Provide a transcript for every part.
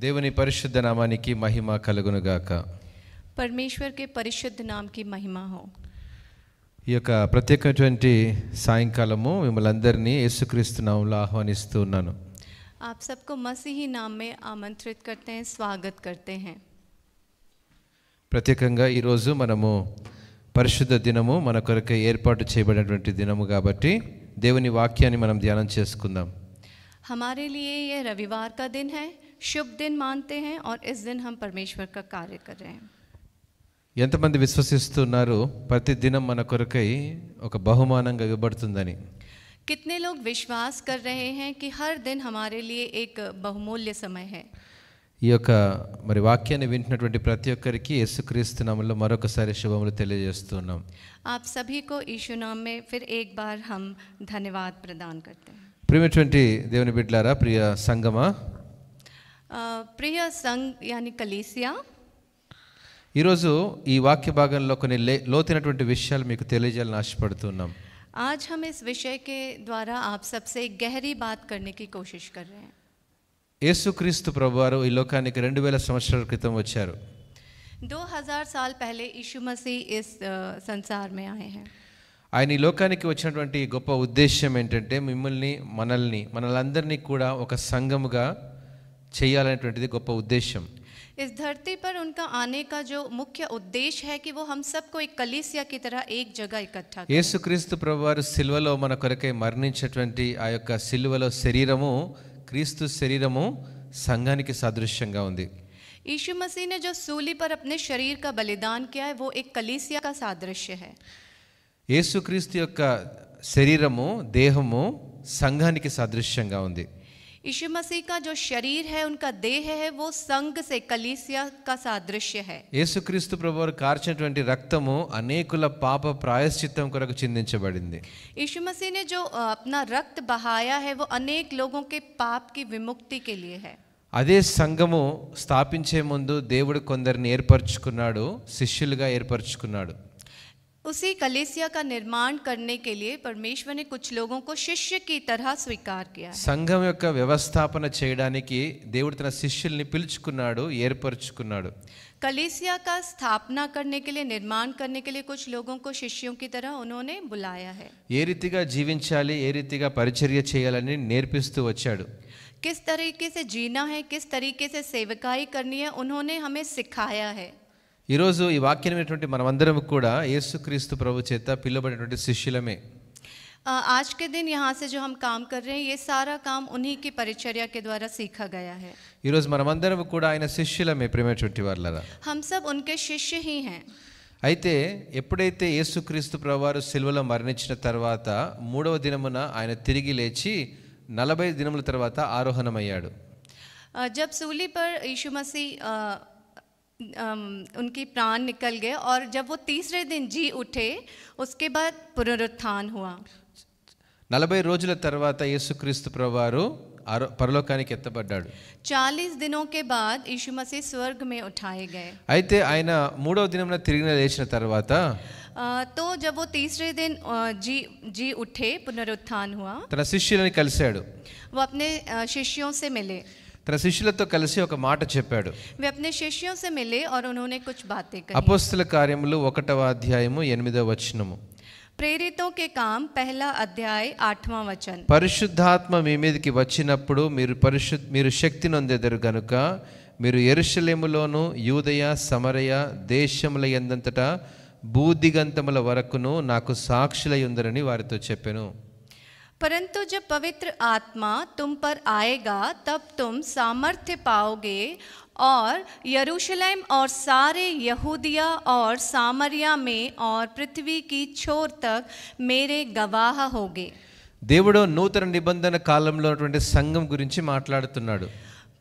దేవుని పరిశుద్ధ నామానికి మహిమ కలుగును గాక. परमेश्वर के परिशुद्ध नाम की महिमा हो. ఈ యొక్క ప్రత్యేకమైనటువంటి సాయంకాలము మిమ్మల్ని అందరినీ యేసుక్రీస్తు నామములో ఆహ్వానిస్తూ ఉన్నాను. आप सबको मसीही नाम में आमंत्रित करते हैं, स्वागत करते हैं. ప్రత్యేకంగా ఈరోజు మనము పరిశుద్ధ దినము మన కొరకు ఏర్పాటు చేయబడినటువంటి దినము కాబట్టి దేవుని వాక్యాన్ని మనం ధ్యానం చేసుకుందాం. हमारे लिए ये रविवार का दिन है, शुभ दिन मानते हैं और इस दिन हम परमेश्वर का कार्य कर रहे हैं. ఎంతమంది విశ్వసిస్తున్నారు ప్రతి దినం మన కొరకై ఒక బహుమానంగా ఇవ్వబడుతుందని? कितने लोग विश्वास कर रहे हैं कि हर दिन हमारे लिए एक बहुमूल्य समय है. ఈ యొక్క మరి వాక్యాన్ని వింటున్నటువంటి ప్రతి ఒక్కరికి యేసుక్రీస్తు నామములో మరొకసారి శుభములు తెలియజేస్తున్నాం. आप सभी को यीशु नाम में फिर एक बार हम धन्यवाद प्रदान करते हैं. ప్రియమైనటువంటి దేవుని బిడ్డలారా, ప్రియ సంగమా, प्रिय संघ यानी कलीसिया, ఈరోజు ఈ వాక్య భాగంలో కొన్ని లోతైనటువంటి విషయాలు మీకు తెలియజేయాలని ఆశపడుతున్నాం. आज हम इस विषय के द्वारा आप सबसे एक गहरी बात करने की कोशिश कर रहे हैं. యేసుక్రీస్తు ప్రభువారు ఈ లోకానికి 2000 సంవత్సరాల క్రితం వచ్చారు. 2000 साल पहले यीशु मसीह इस संसार में आए हैं. ఆయన ఈ లోకానికి వచ్చినటువంటి గొప్ప ఉద్దేశం ఏంటంటే మనల్ని కూడా ఒక సంఘముగా చేయాలనేటువంటిది గొప్ప ఉద్దేశం. इस धरती पर उनका आने का जो मुख्य उद्देश्य है कि वो हम सबको एक कलीसिया की तरह एक जगह इकट्ठा करें. యేసుక్రీస్తు ప్రభువారు సిలువలో మన కొరకై మరణించేటువంటి ఆ యొక్క సిలువలో శరీరము, క్రీస్తు శరీరము సంఘానికి సాదృశ్యంగా ఉంది. यीशु मसीह ने जो सूली पर अपने शरीर का बलिदान किया है वो एक कलीसिया का सादृश्य है. యేసుక్రీస్తు యొక్క శరీరము, దేహము సంఘానికి సాదృశ్యంగా ఉంది. यीशु मसीह का जो शरीर है, उनका देह है, वो संघ से कलीसिया का सादृश्य है. యేసుక్రీస్తు ప్రభువారు కార్చినటువంటి రక్తము అనేకుల పాప ప్రాయశ్చిత్తం కొరకు చిందించబడింది. यीशु मसीह ने जो अपना रक्त बहाया है वो अनेक लोगों के पाप की विमुक्ति के लिए है. అదే సంఘము స్థాపించే ముందు దేవుడు కొందరిని ఏర్పరచుకున్నాడు, శిష్యులుగా ఏర్పరచుకున్నాడు. उसी कलीसिया का निर्माण करने के लिए परमेश्वर ने कुछ लोगों को शिष्य की तरह स्वीकार किया है. సంఘం యొక్క వ్యవస్థాపన చేయడానికి దేవుడు తన శిష్యుల్ని పిలుచుకున్నాడు, ఏర్పరచుకున్నాడు. कलीसिया का स्थापना करने के लिए, निर्माण करने के लिए कुछ लोगों को शिष्यों की तरह उन्होंने बुलाया है. ఏ రీతిగా జీవించాలి, ఏ రీతిగా పరిచర్య చేయాలని నేర్పిస్తూ వచ్చాడు. किस तरीके से जीना है, किस तरीके से सेवकाई करनी है, उन्होंने हमें सिखाया है. ఈరోజు ఈ వాక్యం వినేటువంటి మనమందరం కూడా యేసుక్రీస్తు ప్రభు చేత పిలువబడినటువంటి శిష్యులమే. आज के दिन यहाँ से जो हम काम कर रहे हैं, ये सारा काम उन्हीं की परिचर्या के द्वारा सीखा गया है. ఈరోజు మనమందరం కూడా ఆయన శిష్యులమే. ప్రియమైనటువంటి వాళ్ళారా, हम सब उनके शिष्य ही हैं. అయితే ఎప్పుడైతే యేసుక్రీస్తు ప్రభువారు సిలువలో మరణించిన తర్వాత 3వ దినమున ఆయన తిరిగి లేచి 40 దినముల తర్వాత ఆరోహణమయ్యాడు. जब सूली पर यीशु मसीह उनकी प्राण निकल गए और जब वो तीसरे दिन जी उठे, उसके बाद पुनरुत्थान हुआ. 40 రోజుల తర్వాత యేసుక్రీస్తు ప్రభువారు పరలోకానికి ఎత్తబడ్డాడు. 40 दिनों के बाद यीशु मसीह स्वर्ग में उठाए गए. అయితే ఆయన 3వ దినమున తిరిగి లేచిన తర్వాత तो जब वो तीसरे दिन जी उठे, पुनरुत्थान हुआ, తన శిష్యులని కలిశాడు. वो अपने शिष्यों से मिले. తన శిష్యులతో కలిసి ఒక మాట చెప్పాడు. वे अपने शिष्यों से मिले और उन्होंने कुछ बातें कही. అపోస్తల కార్యములు 1వ అధ్యాయము 8వ వచనము. प्रेरितों के काम 1 अध्याय 8वां वचन. పరిశుద్ధాత్మ మీ మీదకి వచ్చినప్పుడు మీరు శక్తి నొందెదరు గనుక మీరు యెరూషలేములోను యూదయ సమరయ దేశముల యందంతటా భూదిగంతముల వరకును నాకు సాక్షులై ఉందరని వారితో చెప్పెను. परंतु जब पवित्र आत्मा तुम पर आएगा तब तुम सामर्थ्य पाओगे और यरूशलेम और सारे यहूदिया और सामरिया में और पृथ्वी की छोर तक मेरे गवाह होगे. దేవుడు నూతన నిబంధన కాలంలో ఉన్నటువంటి సంఘం గురించి మాట్లాడుతున్నాడు.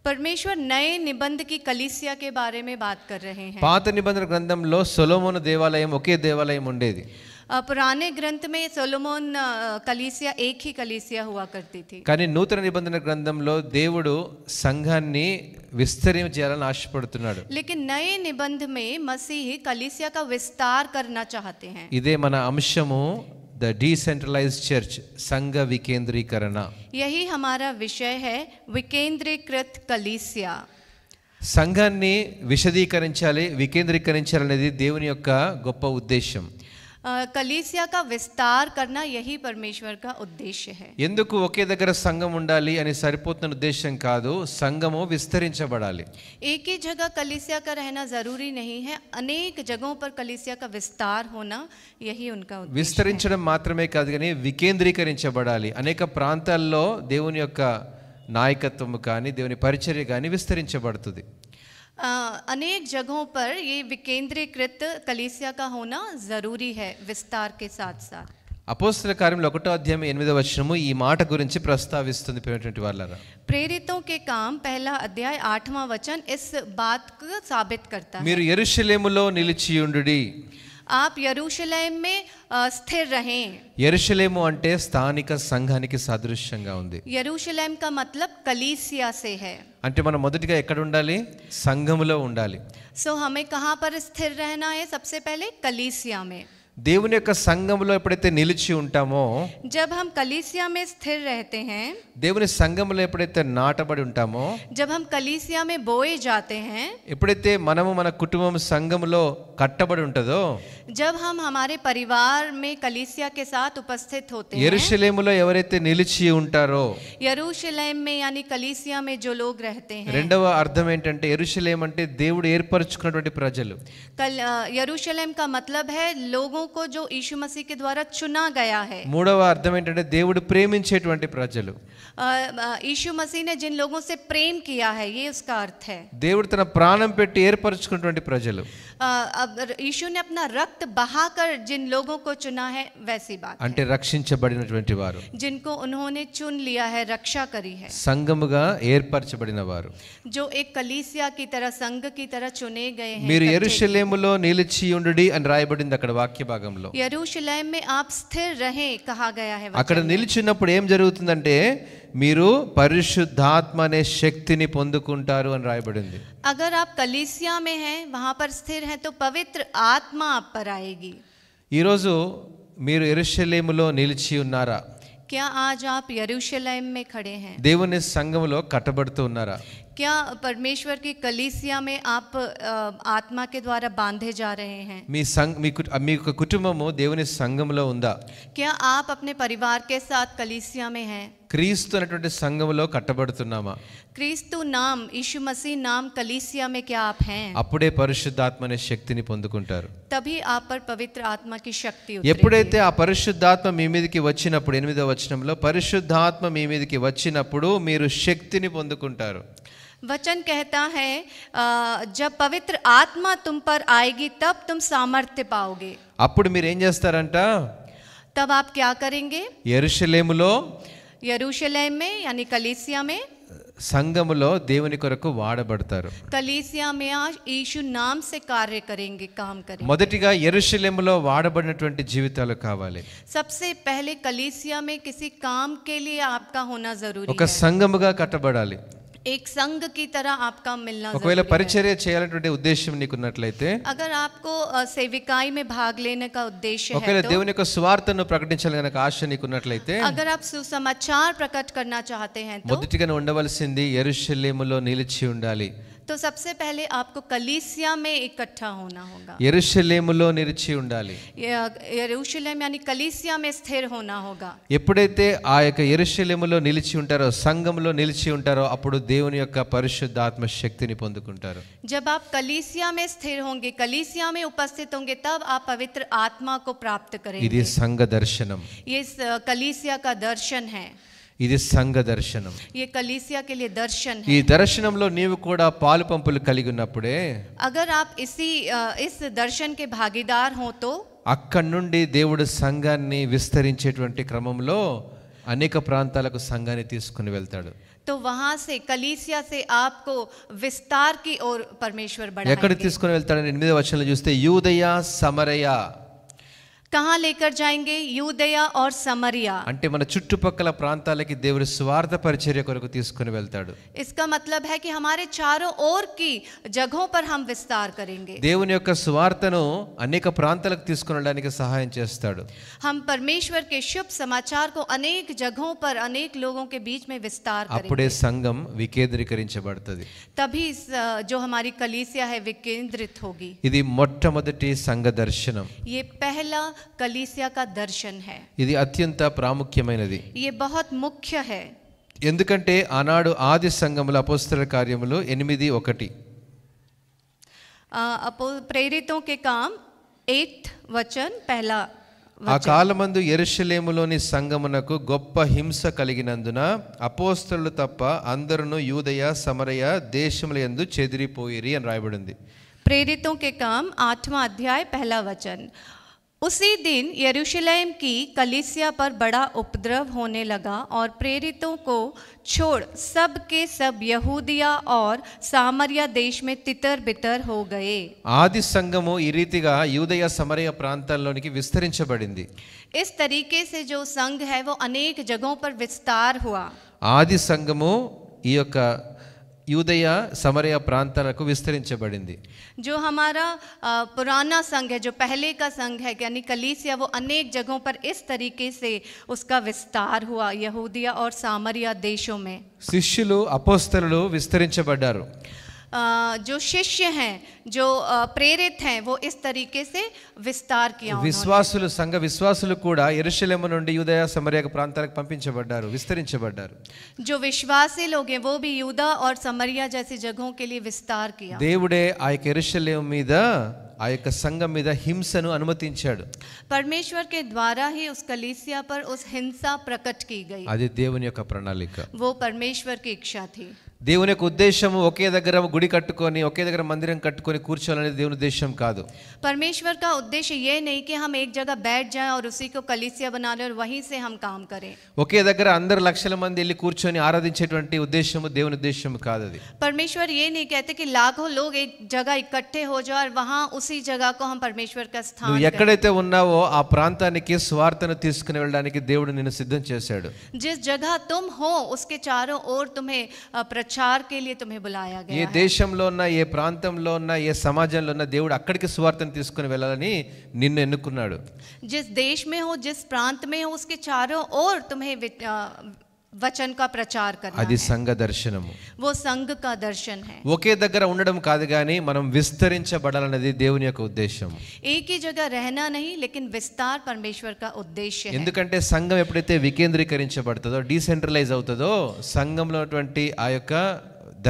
परमेश्वर नए निबंध की कलीसिया के बारे में बात कर रहे हैं. పాత నిబంధన గ్రంథంలో సొలొమోను దేవాలయం ఒకే దేవాలయం ఉండేది. पुराने ग्रंथ में सोलोमोन कलीसिया एक ही कलीसिया हुआ करती थी. కానీ నూతన నిబంధన గ్రంథంలో దేవుడు సంఘాన్ని విస్తరించాలని ఆశపడుతున్నాడు. लेकिन नए निबंध में मसीह कलीसिया का विस्तार करना चाहते हैं. ఇదే మన అంశము, द डिसेंट्रलाइज्ड चर्च, संघ विकेंद्रीकरण. यही हमारा विषय है, विकेंद्रीकृत कलीसिया. సంఘాన్ని విశదీకరించాలి, వికేంద్రీకరించాలనేది దేవుని యొక్క గొప్ప ఉద్దేశం. कलीसिया का विस्तार करना यही परमेश्वर का उद्देश्य है. ఎందుకు ఒకే దగ్గర సంఘం ఉండాలి అని సరిపోతున్న ఉద్దేశం కాదు, సంఘము విస్తరించబడాలి. एक ही जगह कलीसिया का रहना जरूरी नहीं है, अनेक जगहों पर कलीसिया का विस्तार होना यही उनका उद्देश्य है. విస్తరించడం మాత్రమే కాదు కానీ వికేంద్రీకరించబడాలి. అనేక ప్రాంతాల్లో దేవుని యొక్క నాయకత్వం కానీ దేవుని పరిచర్య కానీ విస్తరించబడుతుంది. अनेक जगहों पर ये विकेंद्रीकृत कलीसिया का होना जरूरी है विस्तार के साथ साथ. అపోస్తల కార్యములు 1వ అధ్యాయం 8వ వచనము ఈ మాట గురించి ప్రస్తావిస్తుంది. ప్రియమైనటువంటి వాళ్ళారా, प्रेरितों के काम पहला अध्याय 8वां वचन इस बात को साबित करता है. మీరు యెరూషలేములో నిలిచియుండుడి. आप यरूशलेम में स्थिर रहें. యెరూషలేము అంటే స్థానిక సంఘానికి సాదృశ్యంగా ఉంది. यरूशलेम का मतलब कलीसिया से है. అంటే మనం మొదటిగా ఎక్కడ ఉండాలి? సంఘములో ఉండాలి. सो हमें कहाँ पर स्थिर रहना है? सबसे पहले कलीसिया में. దేవుని యొక్క సంఘములో ఎప్పుడైతే నిలిచి ఉంటామో, जब हम कलीसिया में स्थिर रहते हैं, దేవుని సంఘములో ఎప్పుడైతే నాటబడి ఉంటామో, जब हम कलीसिया में बोए जाते हैं, ఎప్పుడైతే మనము మన కుటుంబం సంఘములో కట్టబడి ఉంటుందో, जब हम हमारे परिवार में कलीसिया के साथ उपस्थित होते हैं, యెరూషలేములో ఎవరైతే నిలిచి ఉంటారో, यरूशलेम में यानी कलीसिया में जो लोग रहते हैं. రెండవ అర్థం ఏంటంటే యెరూషలేం అంటే దేవుడు ఏర్పరచుకున్నటువంటి ప్రజలు. यरूशलेम का मतलब है लोगों को जो यीशु मसीह के द्वारा चुना गया है. మూడవ అర్థం ఏంటంటే దేవుడు ప్రేమించేటువంటి ప్రజలు. यीशु मसीह ने जिन लोगों से प्रेम किया है, ये उसका अर्थ है. దేవుడు తన ప్రాణం పెట్టి ఏర్పరచుకున్నటువంటి ప్రజలు. अब यीशु ने अपना रक्त बहाकर जिन लोगों को चुना है, वैसी बात అంటే రక్షించబడినటువంటి వారు, जिनको उन्होंने चुन लिया है, रक्षा करी है, సంఘముగా ఏర్పరచబడిన వారు. जो एक कलीसिया की तरह, संघ की तरह चुने गए हैं. మీరు యెరూషలేములో నిలిచియుండుడి అని రాయబడింది అక్కడ వాక్య భాగంలో. यरूशलेम में आप स्थिर रहें कहा गया है. అక్కడ నిలిచినప్పుడు ఏం జరుగుతుందంటే మీరు పరిశుద్ధాత్మ అనే శక్తిని పొందుకుంటారు అని రాయబడింది. अगर आप कलीसिया में हैं, वहां पर स्थिर हैं, तो पवित्र आत्मा आप पर आएगी. ఈరోజు మీరు యెరూషలేములో నిలిచి ఉన్నారా? क्या आज आप यरूशलेम में खड़े हैं? దేవుని సంఘములో కట్టబడుతూ ఉన్నారా? क्या परमेश्वर की कलीसिया में आप आत्मा के द्वारा बांधे जा रहे हैं? మీ కుటుంబము దేవుని సంఘములో ఉందా? क्या आप अपने परिवार के साथ कलीसिया में हैं? క్రీస్తు అనేటువంటి సంఘములో కట్టబడుతున్నామా? क्रिस्तु नाम, यीशु मसीह नाम कलीसिया में क्या आप हैं? అప్పుడే పరిశుద్ధాత్మ అనే శక్తిని పొందుకుంటారు. तभी आप पर पवित्र आत्मा की शक्ति उतरेगी. ఎప్పుడైతే ఆ పరిశుద్ధాత్మ మీ మీదకి వచ్చినప్పుడు, 8వ వచనంలో పరిశుద్ధాత్మ మీ మీదకి వచ్చినప్పుడు మీరు శక్తిని పొందుకుంటారు. वचन कहता है जब पवित्र आत्मा तुम पर आएगी तब तुम सामर्थ्य पाओगे. అప్పుడు మీరు ఏం చేస్తారంట? तब आप क्या करेंगे? యెరూషలేములో, यरूशलेम में यानी कलीसिया में, సంఘములో దేవుని కొరకు వాడబడతారు. कलीसिया में आज यीशु नाम से कार्य करेंगे, काम करेंगे. మొదటిగా యెరూషలేములో వాడబడినటువంటి జీవితాలు కావాలి. सबसे पहले कलीसिया में किसी काम के लिए आपका होना जरूरी ఒక है. సంఘముగా కట్టబడాలి. एक संघ की तरह आपका मिलना ఒకవేళ जरूरी है. పరిచర్య చేయాలనేటువంటి ఉద్దేశం నీకున్నట్లయితే, अगर आपको सेविकाई में भाग लेने का उद्देश्य ఒకవేళ है तो, దేవుని యొక్క సువార్తను ప్రకటించాలని గనక ఆశ నీకున్నట్లయితే, अगर आप सुसमाचार प्रकट करना चाहते हैं तो, మొదటిగా ఉండవలసింది యెరూషలేములో నిలిచి ఉండాలి. तो सबसे पहले आपको कलीसिया में इकट्ठा होना होगा. యెరూషలేములో నిలిచి ఉండాలి. यरूशलेम यानी कलीसिया में स्थिर होना होगा. ఎప్పుడైతే ఆ యొక్క యెరూషలేములో నిలిచి ఉంటారో, సంఘములో నిలిచి ఉంటారో, అప్పుడు దేవుని యొక్క పరిశుద్ధాత్మ శక్తిని పొందుకుంటారు. जब आप कलीसिया में स्थिर होंगे, कलीसिया में उपस्थित होंगे, तब आप पवित्र आत्मा को प्राप्त ఇది करेंगे. సంఘ దర్శనం. ये कलीसिया का दर्शन है. ఇది సంఘ దర్శనం. ये कलीसिया के लिए दर्शन ఈ है. దర్శనంలో నీవు కూడా పాలు పంపులు కలిగి ఉన్నప్పుడే अगर आप इस दर्शन के भागीदार हो तो అక్కడి నుండి దేవుడు సంఘాన్ని విస్తరించేటువంటి క్రమంలో అనేక ప్రాంతాలకు సంఘాన్ని తీసుకుని వెళ్తాడు. तो वहां से कलीसिया से आपको विस्तार की ओर परमेश्वर ఎక్కడ बढ़ाएंगे. తీసుకుని వెళ్తాడని 8వ వచనంలో చూస్తే యూదయ సమరయ, कहाँ लेकर जाएंगे? यूदया और समरिया। అంటే మన చుట్టుపక్కల ప్రాంతాలకి దేవుడు స్వార్థ పరిచర్య కొరకు తీసుకుని వెళ్తాడు. इसका मतलब है कि हमारे चारों ओर की जगहों पर हम विस्तार करेंगे. దేవుని యొక్క స్వార్థను అనేక ప్రాంతాలకు తీసుకుని వెళ్ళడానికి సహాయం చేస్తాడు. हम परमेश्वर के शुभ समाचार को अनेक जगहों पर अनेक लोगों के बीच में विस्तार అప్పుడే करेंगे. సంఘం వికేంద్రీకరించబడుతుంది. तभी जो हमारी कलीसिया है विकेंद्रित होगी. ఇది మొట్టమొదటి సంఘ దర్శనం. ये पहला कलीसिया का दर्शन है. ఇది అత్యంత ప్రాముఖ్యమైనది. ये बहुत मुख्य है. ఎందుకంటే ఆనాడు ఆది సంఘముల అపోస్తలుల కార్యములు 8:1 प्रेरितों के काम 8 वचन पहला ఆ కాలమందు యెరూషలేములోని సంఘమునకు గొప్ప హింస కలిగినందున అపోస్తలులు తప్ప అందరూ యూదయ సమరయ దేశముల యందు చెదిరిపోయిరి అని రాయబడింది. प्रेरितों के काम 8वां अध्याय पहला वचन. उसी दिन यरूशलेम की कलीसिया पर बड़ा उपद्रव होने लगा और प्रेरितों को छोड़ सब के सब यहूदिया और सामरिया देश में तितर बितर हो गए. ఆది సంఘము ఈ రీతిగా యూదయ సమరయ ప్రాంతాల్లోనికి విస్తరించబడింది. इस तरीके से जो संघ है वो अनेक जगहों पर विस्तार हुआ. ఆది సంఘము ఈ యొక్క యూదయ సమరయ ప్రాంతాలకు విస్తరించబడింది. जो हमारा पुराना संघ है, जो पहले का संघ है यानी कलीसिया, वो अनेक जगहों पर इस तरीके से उसका विस्तार हुआ यहूदिया और सामरिया देशों में. శిష్యులు అపోస్తలులు విస్తరించబడ్డారు. जो शिष्य हैं, जो प्रेरित हैं, वो इस तरीके से विस्तार किया उन्होंने. విశ్వాసులు సంఘ విశ్వాసులు కూడా యెరూషలేము నుండి యూదయ సమరయ ప్రాంతాలకు పంపించబడ్డారు, విస్తరించబడ్డారు. जो विश्वासी लोग हैं वो भी यूदा और समरिया जैसी जगहों के लिए विस्तार किया. దేవుడే ఆ యొక్క యెరూషలేము మీద ఆ యొక్క సంఘం మీద హింసను అనుమతించాడు. परमेश्वर के द्वारा ही उस कलीसिया पर उस हिंसा प्रकट की गई. అది దేవుని యొక్క ప్రణాళిక. वो परमेश्वर की इच्छा थी. దేవుని యొక్క ఉద్దేశము ఒకే దగ్గర గుడి కట్టుకొని ఒకే దగ్గర మందిరం కట్టుకొని కూర్చోవాలనేది దేవుని ఉద్దేశం కాదు. परमेश्वर का उद्देश्य ये नहीं कि हम एक जगह बैठ जाएं और उसी को कलीसिया बना लें और वहीं से हम काम करें. ఒకే దగ్గర అందరు లక్షల మంది వెళ్ళి కూర్చొని ఆరాధించేటువంటి ఉద్దేశము దేవుని ఉద్దేశం కాదు. అది परमेश्वर ये नहीं कहते कि लाखों लोग एक जगह इकट्ठे हो जाए और वहां उसी जगह को हम परमेश्वर का स्थान నువ్వు करें. ఎక్కడైతే ఉన్నావో ఆ ప్రాంతానికి స్వార్థను తీసుకుని వెళ్ళడానికి దేవుడు నిన్ను సిద్ధం చేశాడు. जिस जगह तुम हो उसके चारों ओर तुम्हें प्रचार के लिए तुम्हें बुलाया ఏ गया है. దేశంలో ఉన్న ఏ ప్రాంతంలో ఉన్న ఏ సమాజంలో ఉన్న దేవుడు అక్కడికి స్వార్థను తీసుకుని వెళ్ళాలని నిన్ను ఎన్నుకున్నాడు. जिस देश में हो, जिस प्रांत में हो, उसके चारों ओर तुम्हें वचन का प्रचार करना అది है. సంఘ దర్శనము. वो संघ का दर्शन है. ఒకే దగ్గర ఉండడం కాదు కానీ మనం విస్తరించబడాలన్నది దేవుని యొక్క ఉద్దేశం. एक ही जगह रहना नहीं, लेकिन विस्तार परमेश्वर का उद्देश्य है. ఎందుకంటే సంఘం ఎప్పుడైతే వికేంద్రీకరించబడుతుందో, డీసెంట్రలైజ్ అవుతుందో, సంఘంలో ఉన్నటువంటి ఆ యొక్క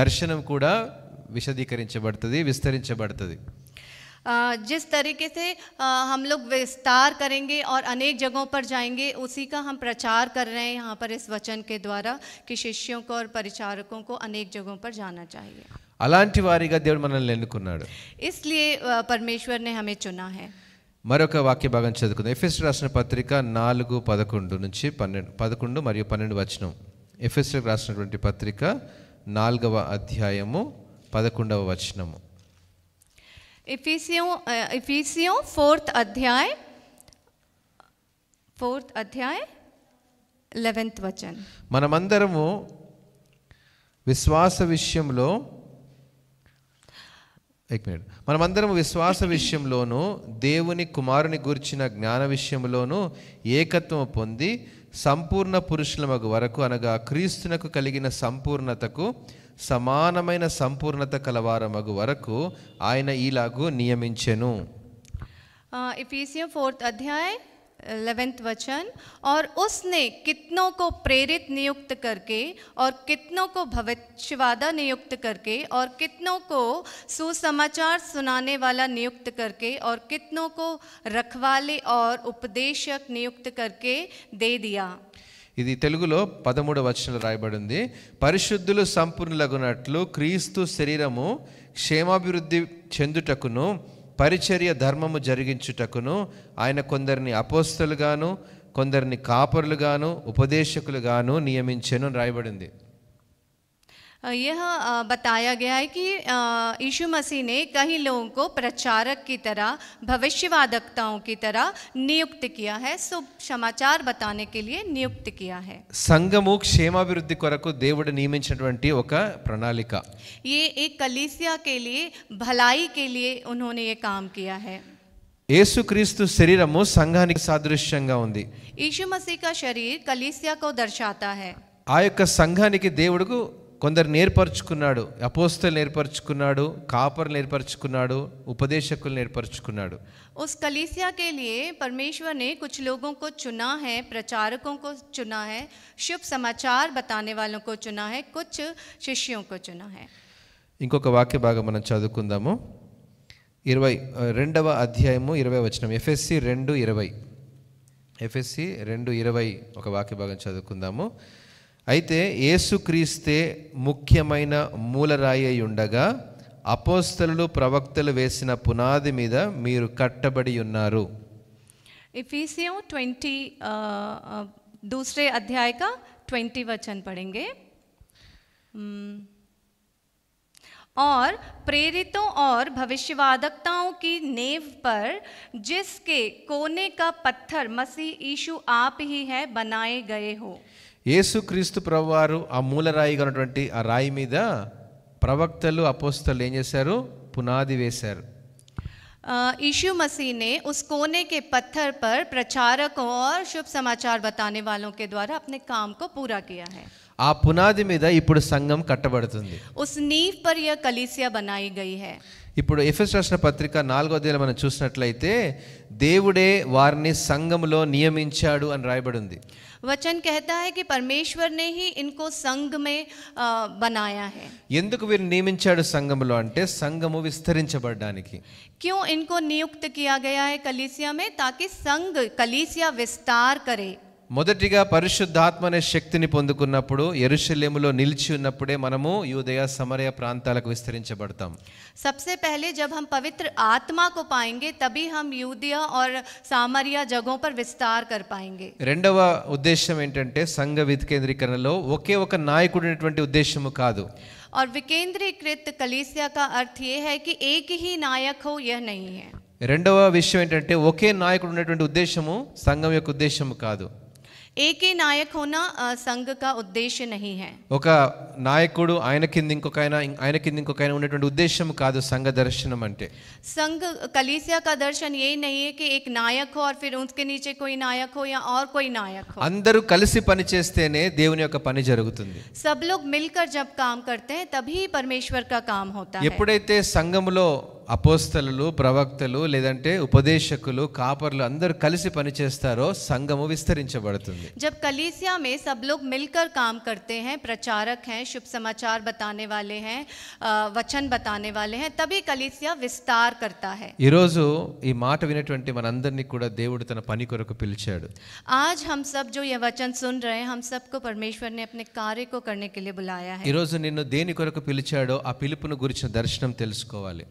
దర్శనం కూడా విశదీకరించబడుతుంది, విస్తరించబడుతుంది. जिस तरीके से हम लोग विस्तार करेंगे और अनेक जगहों पर जाएंगे, उसी का हम प्रचार कर रहे हैं यहाँ पर इस वचन के द्वारा कि शिष्यों को और परिचारकों को अनेक जगहों पर जाना चाहिए. అలాంటి వారిగా దేవుడు మనల్ని ఎన్నుకున్నాడు. इसलिए परमेश्वर ने हमें चुना है. మరొక వాక్య భాగం చదువుకుందాం. ఎఫెసీయులకు రాసిన పత్రిక 4:11 నుంచి 11 మరియు 12 వచనం. ఎఫెసీయులకు రాసినటువంటి పత్రిక 4వ అధ్యాయము 11వ వచనము. इफिसियों 4th अध्याय 11th वचन. మనమందరము విశ్వాస విషయంలో మనమందరము విశ్వాస విషయంలోను దేవుని కుమారుని గూర్చిన జ్ఞాన విషయంలోను ఏకత్వము పొంది సంపూర్ణ పురుషులమగు వరకు, అనగా క్రీస్తునకు కలిగిన సంపూర్ణతకు సమానమైన సంపూర్ణత కలవారమగు వరకు ఆయన ఈలాగు నియమించెను. इफिसियों 4th अध्याय 11th वचन. और उसने कितनों को प्रेरित नियुक्त करके और कितनों को भविष्यवादा नियुक्त करके और कितनों को सुसमाचार सुनाने वाला नियुक्त करके और कितनों को रखवाले और उपदेशक नियुक्त करके दे दिया. ఇది తెలుగులో 13వ వచనంలో రాయబడింది. పరిశుద్ధులు సంపూర్ణులగునట్లు క్రీస్తు శరీరము క్షేమాభివృద్ధి చెందుటకును పరిచర్య ధర్మము జరిగించుటకును ఆయన కొందరిని అపోస్తలుగాను కొందరిని కాపరులుగాను ఉపదేశకులుగాను నియమించెను రాయబడింది. यह बताया गया है कि यीशु मसीह ने कई लोगों को प्रचारक की तरह, भविष्यवादकताओं की तरह नियुक्त किया है, शुभ समाचार बताने के लिए नियुक्त किया है। సంఘము క్షేమాభివృద్ధి కొరకు దేవుడు నియమించినటువంటి ఒక ప్రణాళిక. ये एक कलीसिया के लिए, भलाई के लिए उन्होंने ये काम किया है। యేసుక్రీస్తు శరీరము సంఘానికి సాదృశ్యంగా ఉంది. यीशु मसीह का शरीर कलीसिया को दर्शाता है। ఆ యొక్క సంఘానికి దేవుడు కొందరు నేర్పరచుకున్నాడు. అపోస్తలు ఏర్పరచుకున్నాడు, కాపర్లు ఏర్పరచుకున్నాడు, ఉపదేశకులను ఏర్పరచుకున్నాడు. उस कलीसिया के लिए परमेश्वर ने कुछ लोगों को चुना है, प्रचारकों को चुना है, शुभ समाचार बताने वालों को चुना है, कुछ शिष्यों को चुना है। ఇంకొక వాక్య భాగం మనం చదువుకుందాము. 22వ అధ్యాయము 20వ వచనం. ఎఫెసీ 2:20. ఎఫెసీ 2:20 ఒక వాక్య భాగం చదువుకుందాము. అయితే యేసుక్రీస్తే ముఖ్యమైన మూలరాయి అయి ఉండగా అపోస్తలులు ప్రవక్తలు వేసిన పునాది మీద మీరు కట్టబడి ఉన్నారు. इफिसियों 20 दूसरे अध्याय का 20 वचन पढ़ेंगे। और प्रेरितों और भविष्यवादकताओं की नींव पर, जिसके कोने का पत्थर मसीह यीशु आप ही है, बनाए गए हो। యేసుక్రీస్తు ప్రభువారు ఆ మూలరాయిగా ఉన్నటువంటి ఆ రాయి మీద ప్రవక్తలు అపోస్తలు ఏం చేశారు? పునాది వేశారు. यीशु मसीह ने उस कोने के पत्थर पर प्रचारकों और शुभ समाचार बताने वालों के द्वारा अपने काम को पूरा किया है। ఆ పునాది మీద ఇప్పుడు సంఘం కట్టబడుతుంది. उस नींव पर यह कलीसिया बनाई गई है। ఇప్పుడు ఎఫెసు రాసిన పత్రిక 4వ అధ్యాయంలో మనం చూసినట్లయితే దేవుడే వారిని సంఘములో నియమించాడు అని రాయబడి ఉంది. वचन कहता है कि परमेश्वर ने ही इनको संघ में बनाया है। ఎందుకు వీరిని నియమించాడు సంఘములో అంటే సంఘము విస్తరించబడడానికి. क्यों इनको नियुक्त किया गया है कलीसिया में? ताकि संघ, कलीसिया विस्तार करे। మొదటిగా పరిశుద్ధాత్మ అనే శక్తిని పొందుకున్నప్పుడు యెరూషలేములో నిలిచి ఉన్నప్పుడే మనము యూదయ సమరయ ప్రాంతాలకు విస్తరించబడతాం. सबसे पहले जब हम पवित्र आत्मा को पाएंगे तभी हम यूदिया और सामरिया जगहों पर विस्तार कर पाएंगे। రెండవ ఉద్దేశం ఏంటంటే సంఘ వికేంద్రీకరణలో ఒకే ఒక నాయకుడు ఉన్నటువంటి ఉద్దేశము కాదు. और विकेंद्रीकृत कलीसिया का अर्थ ये है कि एक ही नायक हो, यह नहीं है। రెండవ విషయం ఏంటంటే ఒకే నాయకుడు ఉన్నటువంటి ఉద్దేశము సంఘం యొక్క ఉద్దేశము కాదు. एक ही नायक होना संघ का उद्देश्य नहीं है। ఒక నాయకుడు ఆయన కింద ఇంకొక ఆయన ఉన్నటువంటి ఉద్దేశం కాదు సంఘ దర్శనం అంటే. संघ कलीसिया का दर्शन ये नहीं है कि एक नायक हो और फिर उसके नीचे कोई नायक हो या और कोई नायक हो। అందరూ కలిసి పని చేస్తేనే దేవుని యొక్క పని జరుగుతుంది. सब लोग मिलकर जब काम करते हैं तभी परमेश्वर का काम होता है। ఎప్పుడైతే సంఘములో అపోస్తలులు, ప్రవక్తలు, లేదంటే ఉపదేశకులు, కాపర్లు అందరూ కలిసి పని చేస్తారో సంఘము విస్తరించబడుతుంది. जब कलीसिया में सब लोग मिलकर काम करते हैं, प्रचारक हैं, शुभ समाचार बताने वाले हैं, वचन बताने वाले हैं, तभी कलीसिया विस्तार करता है। ఈరోజు ఈ మాట వినేటువంటి మనందరినీ కూడా దేవుడు తన పని కొరకు పిలిచాడు. आज हम सब जो यह वचन सुन रहे हैं, हम सबको परमेश्वर ने अपने कार्य को करने के लिए बुलाया है। ఈరోజు నిన్ను దేని కొరకు పిలిచాడో ఆ పిలుపును గురించిన దర్శనం తెలుసుకోవాలి.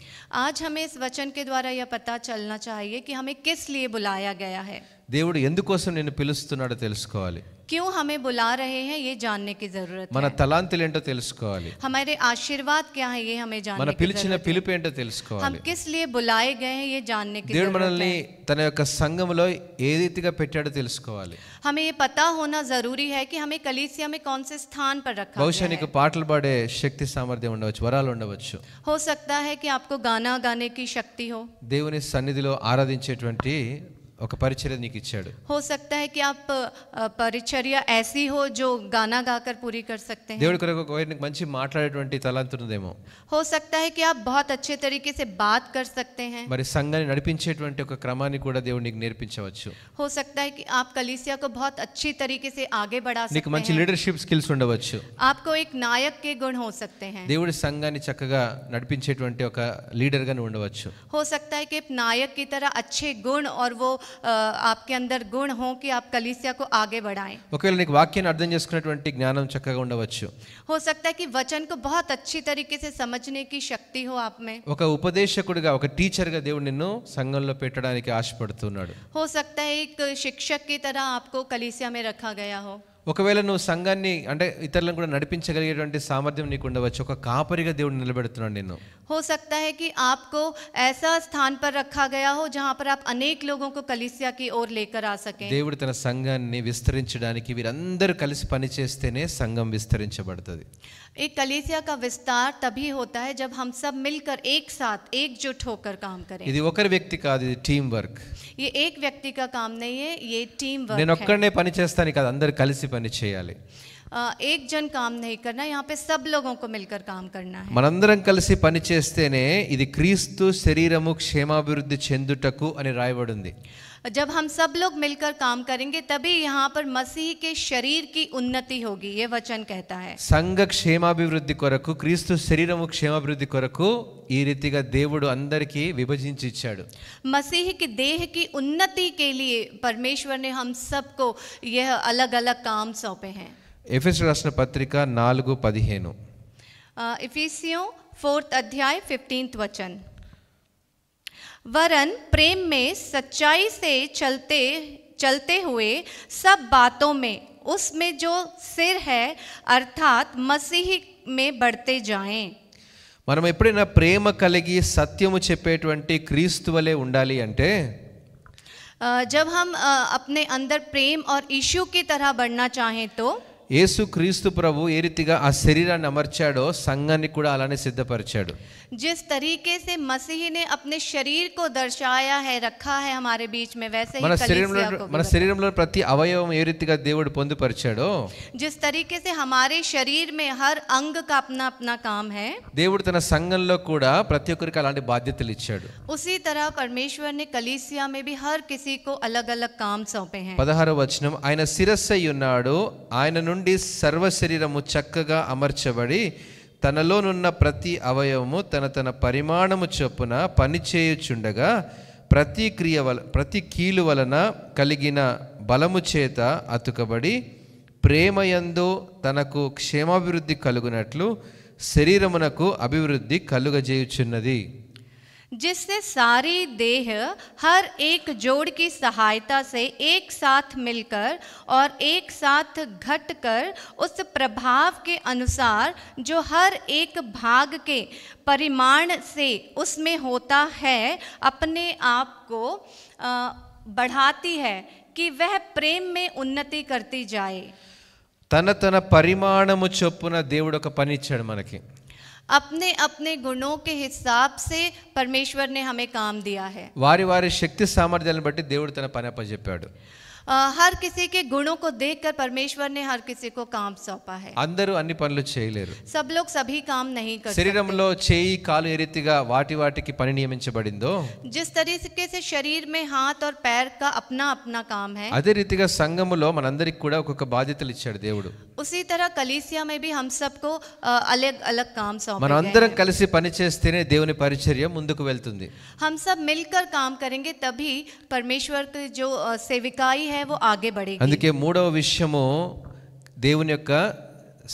आज हमें इस वचन के द्वारा यह पता चलना चाहिए कि हमें किस लिए बुलाया गया है। దేవుడు ఎందుకోసం నిన్ను పిలుస్తున్నాడో తెలుసుకోవాలి. क्यों हमें बुला रहे हैं, ये जानने की जरूरत మన है। తలాంతులు ఏంటో తెలుసుకోవాలి. हमारे आशीर्वाद क्या है, ये हमें మన जानने की పిలిచిన जरूरत है। పిలుపు ఏంటో हम తెలుసుకోవాలి. किस लिए बुलाए गए हैं, ये जानने की దేవుడు जरूरत మనల్ని है। తన యొక్క సంఘములో ఏ రీతిగా పెట్టాడో తెలుసుకోవాలి. हमें ये पता होना जरूरी है कि हमें कलीसिया में कौन से स्थान पर रखा బహుశా गया నీకు है। పాటలు పాడే శక్తి సామర్థ్యం ఉండవచ్చు, వరాలు ఉండవచ్చు. हो सकता है कि आपको गाना गाने की शक्ति हो। దేవుని సన్నిధిలో ఆరాధించేటువంటి ఒక పరిచర్య నీకు ఇచ్చాడు. हो सकता है कि आप परिचर्या ऐसी हो जो गाना गाकर पूरी कर सकते हैं। దేవుడి కొరకు ఒకరికి మంచి మాట్లాడేటువంటి తలాంతు ఉన్నదేమో. हो सकता है कि आप बहुत अच्छे तरीके से बात कर सकते हैं। మరి సంఘాన్ని నడిపించేటువంటి ఒక క్రమాన్ని కూడా దేవుడు నీకు నేర్పించవచ్చు. हो सकता है कि आप कलीसिया को बहुत अच्छी तरीके से आगे बढ़ा నీకు सकते మంచి हैं। లీడర్షిప్ స్కిల్స్ ఉండవచ్చు. आपको एक नायक के गुण हो सकते हैं। దేవుడి సంఘాన్ని చక్కగా నడిపించేటువంటి ఒక లీడర్గా నువ్వు ఉండవచ్చు. हो सकता है कि नायक की तरह अच्छे गुण और वो आपके अंदर गुण हो कि आप कलीसिया को आगे बढ़ाएं। ఒకవేళ నీకు వాక్యాన్ని అర్థం చేసుకునేటువంటి జ్ఞానం చక్కగా ఉండవచ్చు. हो सकता है कि वचन को बहुत अच्छी तरीके से समझने की शक्ति हो आप में। ఒక ఉపదేశకుడిగా, ఒక టీచర్గా దేవుడు నిన్ను సంఘంలో పెట్టడానికి ఆశపడుతున్నాడు. हो सकता है एक शिक्षक की तरह आपको कलीसिया में रखा गया हो। ఒకవేళ నువ్వు సంఘాన్ని అంటే ఇతరులను కూడా నడిపించగలిగేటువంటి సామర్థ్యం నీకు ఉండవచ్చు. ఒక కాపరిగా దేవుడు నిలబెడుతున్నాడు నిన్ను. हो सकता है कि आपको ऐसा स्थान पर रखा गया हो जहाँ पर आप अनेक लोगों को कलीसिया की ओर लेकर आ सकें। దేవుడు తన సంఘాన్ని విస్తరించడానికి వీరందరూ కలిసి పనిచేస్తేనే సంఘం విస్తరించబడుతుంది. एक कलीसिया का विस्तार तभी होता है जब हम सब मिलकर एक साथ एकजुट होकर काम करें। ఇది ఒకరి వ్యక్తి కాదు, ఇది టీం వర్క్. ये एक व्यक्ति का काम नहीं है, ये टीम నేను वर्क है। ఒక్కడనే పని చేస్తాను కాదు, అందరు కలిసి పని చేయాలి. एक जन काम नहीं करना, यहाँ पे सब लोगों को मिलकर काम करना है। మనందరం కలిసి పని చేస్తేనే ఇది క్రీస్తు శరీరము క్షేమాభివృద్ధి చెందుటకు అని రాయబడి ఉంది. जब हम सब लोग मिलकर काम करेंगे तभी यहाँ पर मसीह के शरीर की उन्नति होगी, ये वचन कहता है। సంఘ క్షేమాభివృద్ధి కొరకు, క్రీస్తు శరీరము క్షేమాభివృద్ధి కొరకు ఈ రీతిగా దేవుడు అందరికీ విభజించి ఇచ్చాడు. मसीह की देह की उन्नति के लिए परमेश्वर ने हम सबको यह अलग अलग काम सौंपे हैं। ఎఫెసీయులకు రాసిన పత్రిక 4:15. इफिसियों 4th अध्याय 15th वचन। वरन प्रेम में सच्चाई से चलते हुए सब बातों में उसमें जो सिर है अर्थात मसीह में बढ़ते जाएं। మనం ఎప్పుడైనా ప్రేమ కలిగి సత్యము చెప్పేటువంటి క్రీస్తు వలె ఉండాలి అంటే जब हम अपने अंदर प्रेम और यीशु की तरह बढ़ना चाहें तो యేసు క్రీస్తు ప్రభు ఏ రీతిగా ఆ శరీరాన్ని అమర్చాడో సంఘాన్ని కూడా అలానే సిద్ధపరిచాడు. जिस तरीके से मसीह ने अपने शरीर को दर्शाया है, रखा है हमारे बीच में, वैसे ही कलीसिया को మన శరీరంలో ప్రతి అవయవం ఏ రీతిగా దేవుడు పొందుపరిచాడో, जिस तरीके से हमारे शरीर में हर अंग का अपना अपना काम है, దేవుడు తన సంఘంలో కూడా ప్రతి ఒక్కరికి అలాంటి బాధ్యతలు ఇచ్చాడు. उसी तरह परमेश्वर ने कलीसिया में भी हर किसी को अलग अलग काम सौंपे हैं। 16వ వచనం, ఆయన శిరస్సై ఉన్నాడు, ఆయన నుండి సర్వ శరీరము చక్కగా అమర్చబడి తనలోనున్న ప్రతి అవయవము తన తన పరిమాణము చొప్పున పనిచేయుచుండగా ప్రతి కీలు వలన కలిగిన బలము చేత అతుకబడి ప్రేమయందు తనకు క్షేమాభివృద్ధి కలుగునట్లు శరీరమునకు అభివృద్ధి కలుగజేయుచున్నది. जिससे सारी देह हर एक जोड़ की सहायता से एक साथ मिलकर और एक साथ घटकर उस प्रभाव के अनुसार जो हर एक भाग के परिमाण से उसमें होता है अपने आप को बढ़ाती है कि वह प्रेम में उन्नति करती जाए। తన తన పరిమాణము చొప్పున దేవుడు ఒక పని ఇచ్చాడు మనకి. अपने अपने गुणों के हिसाब से परमेश्वर ने हमें काम दिया है। వారి వారి శక్తి సామర్థ్యాలను బట్టి దేవుడు తన పని అప్పచెప్పాడు. हर किसी के गुणों को देखकर परमेश्वर ने हर किसी को काम सौंपा है। అందరూ అన్ని పనులు చేయలేరు. सब लोग सभी काम नहीं कर सकते। శరీరంలో చేయి కాలు ఏ రీతిగా వాటికి పని నియమించబడిందో, जिस तरीके से शरीर में हाथ और पैर का अपना अपना काम है, అదే రీతిగా సంఘములో మనందరికి కూడా ఒక్కొక్క బాధ్యతలు ఇచ్చాడు దేవుడు. उसी तरह कलीसिया में भी हम सबको अलग अलग काम सौंपे మనం गए అందరం हैं। కలిసి పని చేస్తేనే దేవుని పరిచర్య ముందుకు వెళ్తుంది. हम सब मिलकर काम करेंगे तभी परमेश्वर की जो सेविकाई है वो आगे बढ़ेगी। అందుకే మూడవ విషయము, దేవుని యొక్క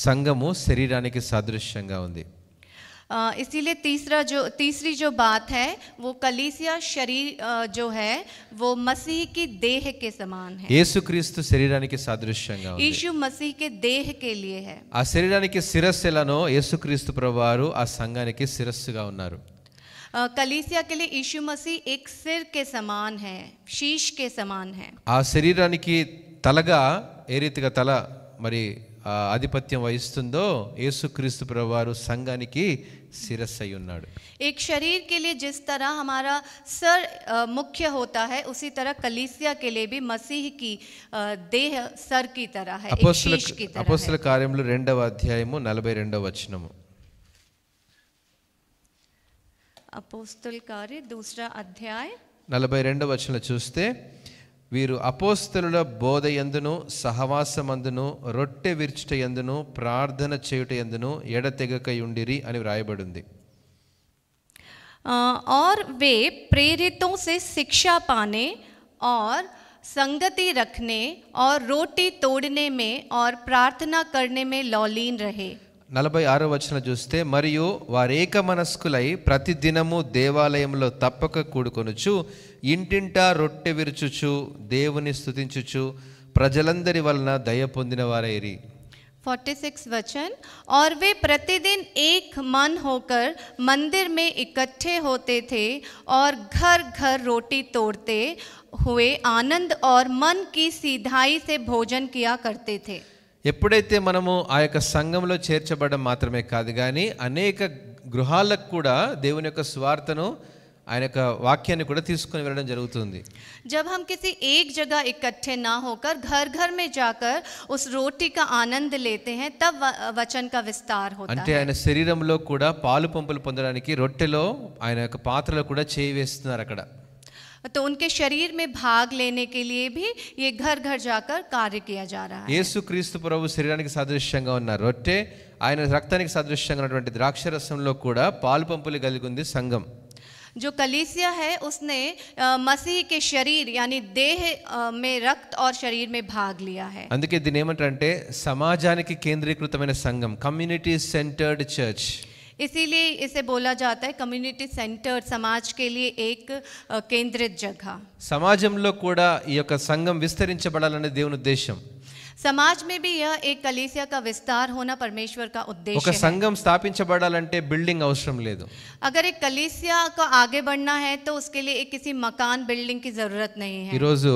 సంఘము శరీరానికి సాదృశ్యంగా ఉంది. इसीलिए तीसरी जो बात है वो कलीसिया शरीर जो है वो मसीह की देह के समान है। యేసుక్రీస్తు శరీరానికి సాదృశ్యంగా ఉంది. यीशु मसीह के देह के लिए है। ఆ శరీరానికి శిరస్సు ఎలానో యేసుక్రీస్తు ప్రభువారు ఆ సంఘానికి శిరస్సుగా ఉన్నారు. कलीसिया के लिए यीशु मसीह एक सिर के समान है, शीश के समान है। ఆ శరీరానికి తలగా ఏ రీతిగా తల మరి ఆధిపత్యం వహిస్తుందో యేసుక్రీస్తు ప్రభువారు సంఘానికి శిరస్సు అయి ఉన్నాడు. एक शरीर के लिए जिस तरह हमारा सर मुख्य होता है, उसी तरह कलीसिया के लिए भी मसीह की देह सर की तरह है, एक शीश की तरह है। అపోస్తల కార్యములు 2వ అధ్యాయము 42వ వచనము. अपोस्तल कार्य 2रा अध्याय 42వ వచనంలో చూస్తే, వీరు అపోస్తలుల బోధ యందును సహవాసమందును రొట్టె విరుచుట యందును ప్రార్థన చేయుట యందును ఎడతెగక యుండిరి అని వ్రాయబడింది. और वे प्रेरितों से शिक्षा पाने और संगति रखने और रोटी तोड़ने में और प्रार्थना करने में लौलीन रहे। 46వ వచనం చూస్తే, మరియు వారేక మనస్కులై ప్రతి దినము దేవాలయంలో తప్పక కూడుకొనుచు ఇంటింటా రొట్టె విరుచుచు దేవుని స్తుతించుచు ప్రజలందరి వలన దయ పొందిన వారైరి. 46 वचन, और वे प्रतिदिन एक मन होकर मंदिर में इकट्ठे होते थे और घर घर रोटी तोड़ते हुए आनंद और मन की सीधाई से भोजन किया करते थे. ఎప్పుడైతే మనము ఆ యొక్క సంఘంలో చేర్చబడడం మాత్రమే కాదు కానీ అనేక గృహాలకు కూడా దేవుని యొక్క స్వార్థను ఆయన యొక్క వాక్యాన్ని కూడా తీసుకొని వెళ్ళడం జరుగుతుంది. जब हम किसी एक जगह इकट्ठे ना होकर घर घर में जाकर उस रोटी का आनंद लेते हैं तब वचन का विस्तार होता అంటే है. ఆయన శరీరంలో కూడా పాలు పంపులు పొందడానికి రొట్టెలో ఆయన యొక్క పాత్రలో కూడా చేయి వేస్తున్నారు అక్కడ. तो उनके शरीर में भाग लेने के लिए भी ये घर घर जाकर कार्य किया जा रहा है. యేసుక్రీస్తు ప్రభు శరీరానికి సాదృశ్యంగా ఉన్న రొట్టె, ఆయన రక్తానికి సాదృశ్యంగా ఉన్నటువంటి ద్రాక్షరసంలో కూడా పాలు పంపులు కలిగి ఉంది సంఘం. जो कलीसिया है उसने मसीह के शरीर यानी देह में रक्त और शरीर में भाग लिया है. అందుకే దీన్ని ఏమంటారంటే సమాజానికి కేంద్రీకృతమైన సంఘం, కమ్యూనిటీ సెంటర్డ్ చర్చ్. इसीलिए इसे बोला जाता है कम्युनिटी सेंटर, समाज के लिए एक केंद्रित जगह. సమాజంలో కూడా ఈ యొక్క సంఘం విస్తరించబడాలనే దేవుని ఉద్దేశం. समाज में भी यह एक कलीसिया का विस्तार होना परमेश्वर का ఒక उद्देश्य है. సంఘం స్థాపించబడాలంటే బిల్డింగ్ అవసరం లేదు. अगर एक कलीसिया को आगे बढ़ना है तो उसके लिए एक किसी मकान बिल्डिंग की जरूरत नहीं है. ఈరోజు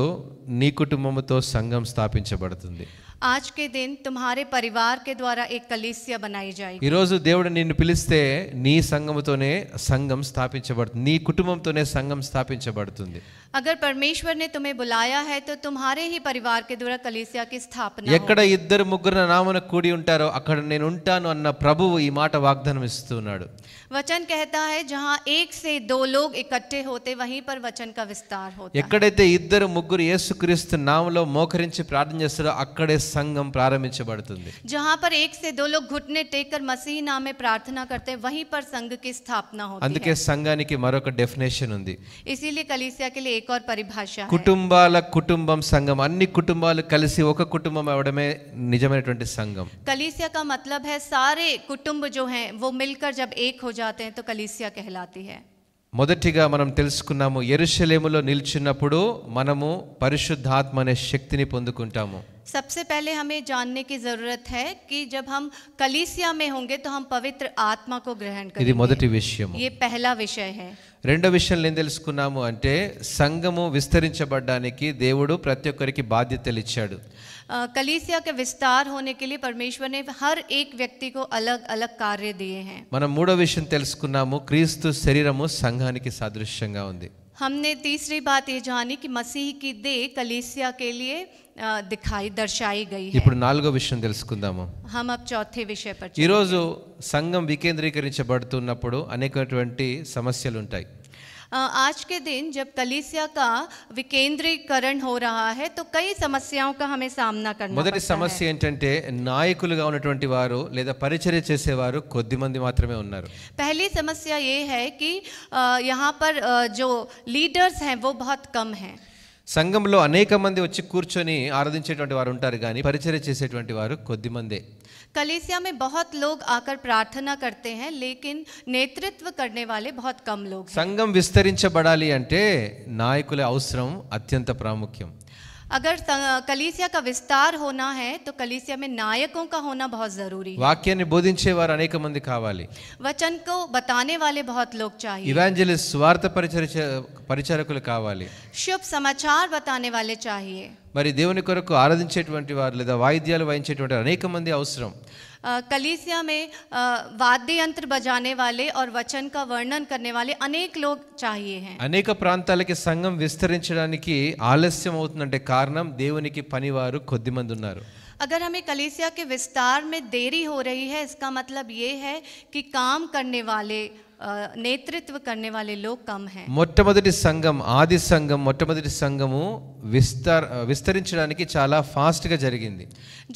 నీ కుటుంబంతో సంఘం స్థాపించబడుతుంది. आज के दिन तुम्हारे परिवार के द्वारा एक कलीसिया बनाई जाएगी. ఈరోజు దేవుడు నిన్ను పిలిస్తే నీ సంఘముతోనే సంఘం స్థాపించబడుతుంది, నీ కుటుంబంతోనే సంఘం స్థాపించబడుతుంది. अगर परमेश्वर ने तुम्हें बुलाया है तो तुम्हारे ही परिवार के द्वारा कलीसिया की स्थापना ఎక్కడ ఇద్దరు ముగ్గురు నా నామమున కూడి ఉంటారో అక్కడ నేను ఉంటాను అన్న ప్రభువు ఈ మాట వాగ్దానం ఇస్తున్నాడు. वचन कहता है जहाँ एक से दो लोग इकट्ठे होते वहीं पर वचन का विस्तार होता है. ఎక్కడైతే ఇద్దరు ముగ్గురు యేసుక్రీస్తు నామములో మోకరించి ప్రార్థన చేస్తారో అక్కడే సంఘం ప్రారంభించబడుతుంది. जहाँ पर एक से दो लोग घुटने टेक कर मसीह नाम में प्रार्थना करते हैं वहीं पर संघ की स्थापना होती అందుకే है. సంఘానికి మరొక డెఫినేషన్ ఉంది. इसीलिए कलीसिया के लिए एक और परिभाषा है. కుటుంబాల కుటుంబం సంఘం, అన్ని కుటుంబాలు కలిసి ఒక కుటుంబం అవడమే నిజమైనటువంటి సంఘం. कलीसिया का मतलब है सारे कुटुंब जो हैं वो मिलकर जब एक हो जाते हैं तो कलीसिया कहलाती है. మొదటిగా మనం తెలుసుకున్నాము, యెరూషలేములో నిల్చున్నప్పుడు మనము పరిశుద్ధాత్మ అనే శక్తిని పొందుకుంటాము. सबसे पहले हमें जानने की जरूरत है कि जब हम कलीसिया में होंगे तो हम पवित्र आत्मा को ग्रहण ఇది करेंगे. మొదటి విషయం. ये पहला विषय है. రెండో విషయం ఏం తెలుసుకున్నాము అంటే సంఘము విస్తరించబడడానికి దేవుడు ప్రతి ఒక్కరికి బాధ్యతలు ఇచ్చాడు. कलीसिया के विस्तार होने के लिए परमेश्वर ने हर एक व्यक्ति को अलग अलग कार्य दिए हैं. మనం మూడో విషయం తెలుసుకున్నాము, క్రీస్తు శరీరము సంఘానికి సాదృశ్యంగా ఉంది. हमने तीसरी बात ये जानी कि मसीह की देह कलीसिया के लिए दर्शाई गई है. ఇప్పుడు నాలుగో విషయం తెలుసుకుందాము. हम अब चौथे विषय पर ఈరోజు సంఘం వికేంద్రీకరించబడుతున్నప్పుడు అనేకటువంటి సమస్యలు ఉంటాయి. आज के दिन जब कलीसिया का विकेंद्रीकरण हो रहा है तो कई समस्याओं का हमें सामना करना మొదటి पड़ता है. సమస్య ఏంటంటే నాయకులుగా ఉన్నటువంటి వారు లేదా పరిచర్య చేసేవారు కొద్ది మంది మాత్రమే ఉన్నారు. पहली समस्या ये है कि यहाँ पर जो लीडर्स हैं वो बहुत कम हैं. సంఘంలో అనేక మంది వచ్చి కూర్చొని ఆరాధించేటువంటి వారు ఉంటారు కానీ పరిచర్య చేసేటువంటి వారు కొద్ది మందే. कलीसिया में बहुत लोग आकर प्रार्थना करते हैं लेकिन नेतृत्व करने वाले बहुत कम लोग हैं. సంఘం విస్తరించబడాలి అంటే నాయకుల అవసరం అత్యంత ప్రాముఖ్యం. अगर कलीसिया का विस्तार होना है तो कलीसिया में नायकों का होना बहुत जरूरी है. వాక్యాన్ని బోధించేవారు అనేక మంది కావాలి. वचन को बताने वाले बहुत लोग चाहिए. ఇవాంజలిస్ట్ స్వార్థ పరిచారకులు కావాలి. शुभ समाचार बताने वाले चाहिए. మరి దేవుని కొరకు ఆరాధించేటువంటి వారు లేదా వాయిద్యాలు వాయించేటువంటి అనేక మంది అవసరం. कलीसिया में वाद्य यंत्र बजाने वाले और वचन का वर्णन करने वाले अनेक लोग चाहिए हैं. అనేక ప్రాంతాలకి సంఘం విస్తరించడానికి ఆలస్యం అవుతుందంటే కారణం దేవునికి పనివారు కొద్ది మంది ఉన్నారు. अगर हमें कलीसिया के विस्तार में देरी हो रही है इसका मतलब ये है कि काम करने वाले नेतृत्व करने वाले लोग कम हैं. మొట్టమొదటి సంఘం, ఆది సంఘం, మొట్టమొదటి సంఘము విస్తరించడానికి చాలా ఫాస్ట్ గా జరిగింది.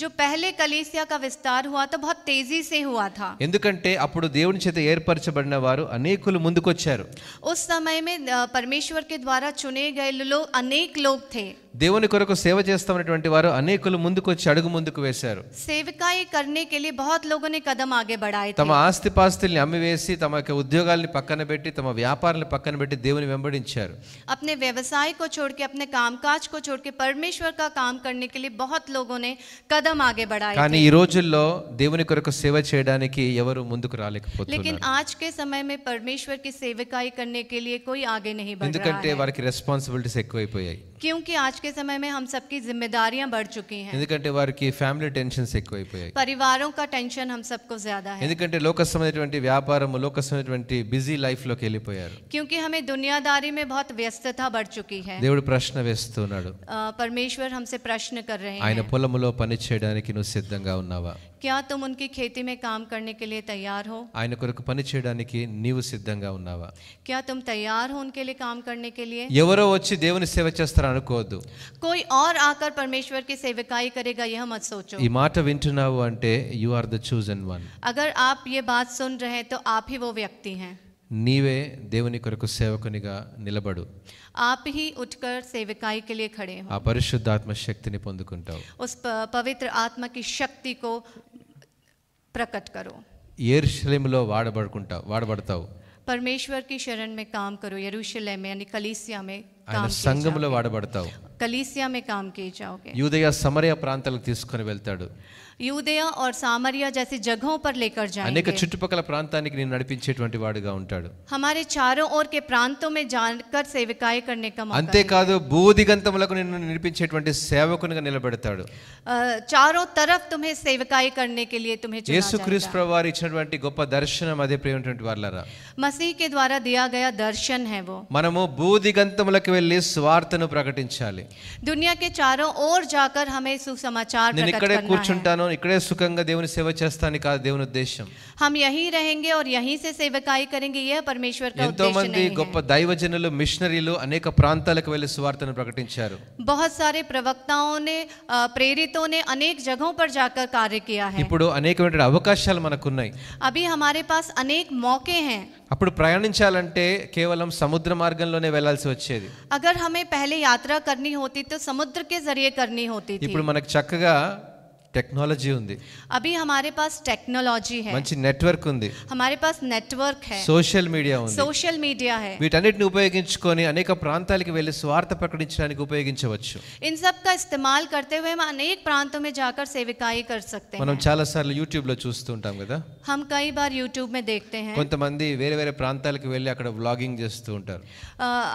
जो पहले कलीसिया का विस्तार हुआ था बहुत तेजी से हुआ था. ఎందుకంటే అప్పుడు దేవుని చేత ఏర్పరచబడిన వారు అనేకులు ముందుకొచ్చారు. उस समय में परमेश्वर के द्वारा चुने गए लोग अनेक लोग थे. దేవుని కొరకు సేవ చేస్తున్నటువంటి వారు అనేకులు ముందుకు వచ్చి అడుగు ముందుకు వేశారు. सेवकाई करने के लिए बहुत लोगों ने कदम आगे बढ़ाए थे. తమ ఆస్తిపాస్తుల్ని అమ్మివేసి తమ యొక్క ఉద్యోగాల్ని పక్కన పెట్టి తమ వ్యాపారాలను పక్కన పెట్టి దేవుని వెంబడించారు. अपने व्यवसाय को छोड़ के अपने कामकाज को छोड़ के परमेश्वर का काम करने के लिए बहुत लोगों ने कदम आगे बढ़ाए కానీ थे. ఈ రోజుల్లో దేవుని కొరకు సేవ చేయడానికి ఎవరు ముందుకు लेकिन రాలేకపోతున్నారు. आज के समय में परमेश्वर की सेवकाई करने के लिए कोई आगे नहीं बढ़ रहा ఎందుకంటే है. వారికి రెస్పాన్సిబిలిటీస్ ఎక్కువైపోయాయి. क्योंकि आज के समय में हम सबकी जिम्मेदारियां बढ़ चुकी हैं. ఎందుకంటే వారికి ఫ్యామిలీ టెన్షన్స్ ఎక్కువైపోయాయి. परिवारों का टेंशन हम सबको ज्यादा है. ఎందుకంటే లోకసమైనటువంటి వ్యాపారము లోకసమైనటువంటి బిజీ లైఫ్ లోకి వెళ్ళిపోయారు. क्योंकि हमें दुनियादारी में बहुत व्यस्तता बढ़ चुकी है. దేవుడు ప్రశ్న వేస్తున్నాడు. परमेश्वर हमसे प्रश्न कर रहे ఆయన हैं. పొలములో పని చేయడానికి నువ్వు సిద్ధంగా ఉన్నావా? क्या तुम उनकी खेती में काम करने के लिए तैयार हो? ఆయన కొరకు పని చేయడానికి నీవు సిద్ధంగా ఉన్నావా? क्या तुम तैयार हो उनके लिए काम करने के लिए? ఎవరో వచ్చి దేవుని సేవ చేస్తారు అనుకోవద్దు. कोई और आकर परमेश्वर की सेवकाई करेगा यह मत सोचो. ఈ మాట వింటున్నావు అంటే you are the chosen one. अगर आप ये बात सुन रहे हैं तो आप ही वो व्यक्ति हैं. నీవే దేవుని కొరకు సేవకునిగా నిలబడు. आप ही उठकर सेवकाई के लिए खड़े हो. ఆ పరిశుద్ధాత్మ శక్తిని పొందుకుంటావు. उस पवित्र आत्मा की शक्ति को प्रकट करो. యెరూషలేములో వాడబడతావు. परमेश्वर की शरण में काम करो. यरूशलेम में यानी कलीसिया में ఆయన काम किए సంఘములో जाओगे. వాడబడతావు. कलीसिया में काम किए जाओगे. యూదయ సమరయ ప్రాంతాలకు తీసుకొని వెళ్తాడు. यूदया और सामरिया जैसी जगहों पर लेकर అనేక जाएंगे. చుట్టుపక్కల ప్రాంతానికి నేను నడిపించేటువంటి వాడుగా ఉంటాడు. हमारे चारों ओर के प्रांतों में जाकर सेवकाई करने का मौका అంతేకాదు భూదిగంతములకు నిన్ను నడిపించేటువంటి సేవకునిగా నిలబెడతాడు. चारों तरफ तुम्हें सेवकाई करने के लिए तुम्हें चुना యేసుక్రీస్తు जाएगा. ప్రభువారు ఇచ్చినటువంటి గొప్ప దర్శనం అదే ప్రియమైనటువంటి వాళ్ళారా. मसीह के द्वारा दिया गया दर्शन है वो. మనము భూదిగంతములకు వెళ్ళి స్వార్థను ప్రకటించాలి. दुनिया के चारों ओर जाकर हमें सुसमाचार నేను प्रकट ఇక్కడే करना है. కూర్చుంటాను ఇక్కడే సుఖంగా దేవుని సేవ చేస్తాను కాదు దేవుని ఉద్దేశం. हम यहीं रहेंगे और यहीं से सेवकाई करेंगे यह परमेश्वर का ఎంతో उद्देश्य మంది नहीं గొప్ప है. దైవజనులు మిషనరీలు అనేక ప్రాంతాలకు వెళ్ళి సువార్తను ప్రకటించారు. बहुत सारे प्रवक्ताओं ने प्रेरितों ने अनेक जगहों पर जाकर कार्य किया है. ఇప్పుడు అనేకమైన అవకాశాలు మనకున్నాయి. अभी हमारे पास अनेक मौके हैं. అప్పుడు ప్రయాణించాలంటే కేవలం సముద్ర మార్గంలోనే వెళ్ళాల్సి వచ్చేది. अगर हमें पहले यात्रा करनी होती तो समुद्र के जरिए करनी होती थी. ఇప్పుడు మనకు చక్కగా టెక్నాలజీ ఉంది. अभी हमारे पास टेक्नोलॉजी है. మంచి నెట్వర్క్ ఉంది. हमारे पास नेटवर्क है. సోషల్ మీడియా ఉంది. सोशल मीडिया है. వీటన్నిటిని ఉపయోగించుకొని అనేక ప్రాంతాలకు వెళ్ళి స్వార్థ ప్రకటించడానికి ఉపయోగించవచ్చు. इन सब का इस्तेमाल करते हुए हम अनेक प्रांतों में जाकर सेवकाई कर सकते మనం हैं. చాలా సార్లు యూట్యూబ్ లో చూస్తూ ఉంటాం కదా. हम कई बार YouTube में देखते हैं. కొంతమంది వేరే వేరే ప్రాంతాలకు వెళ్ళి అక్కడ వ్లాగింగ్ చేస్తూ ఉంటారు.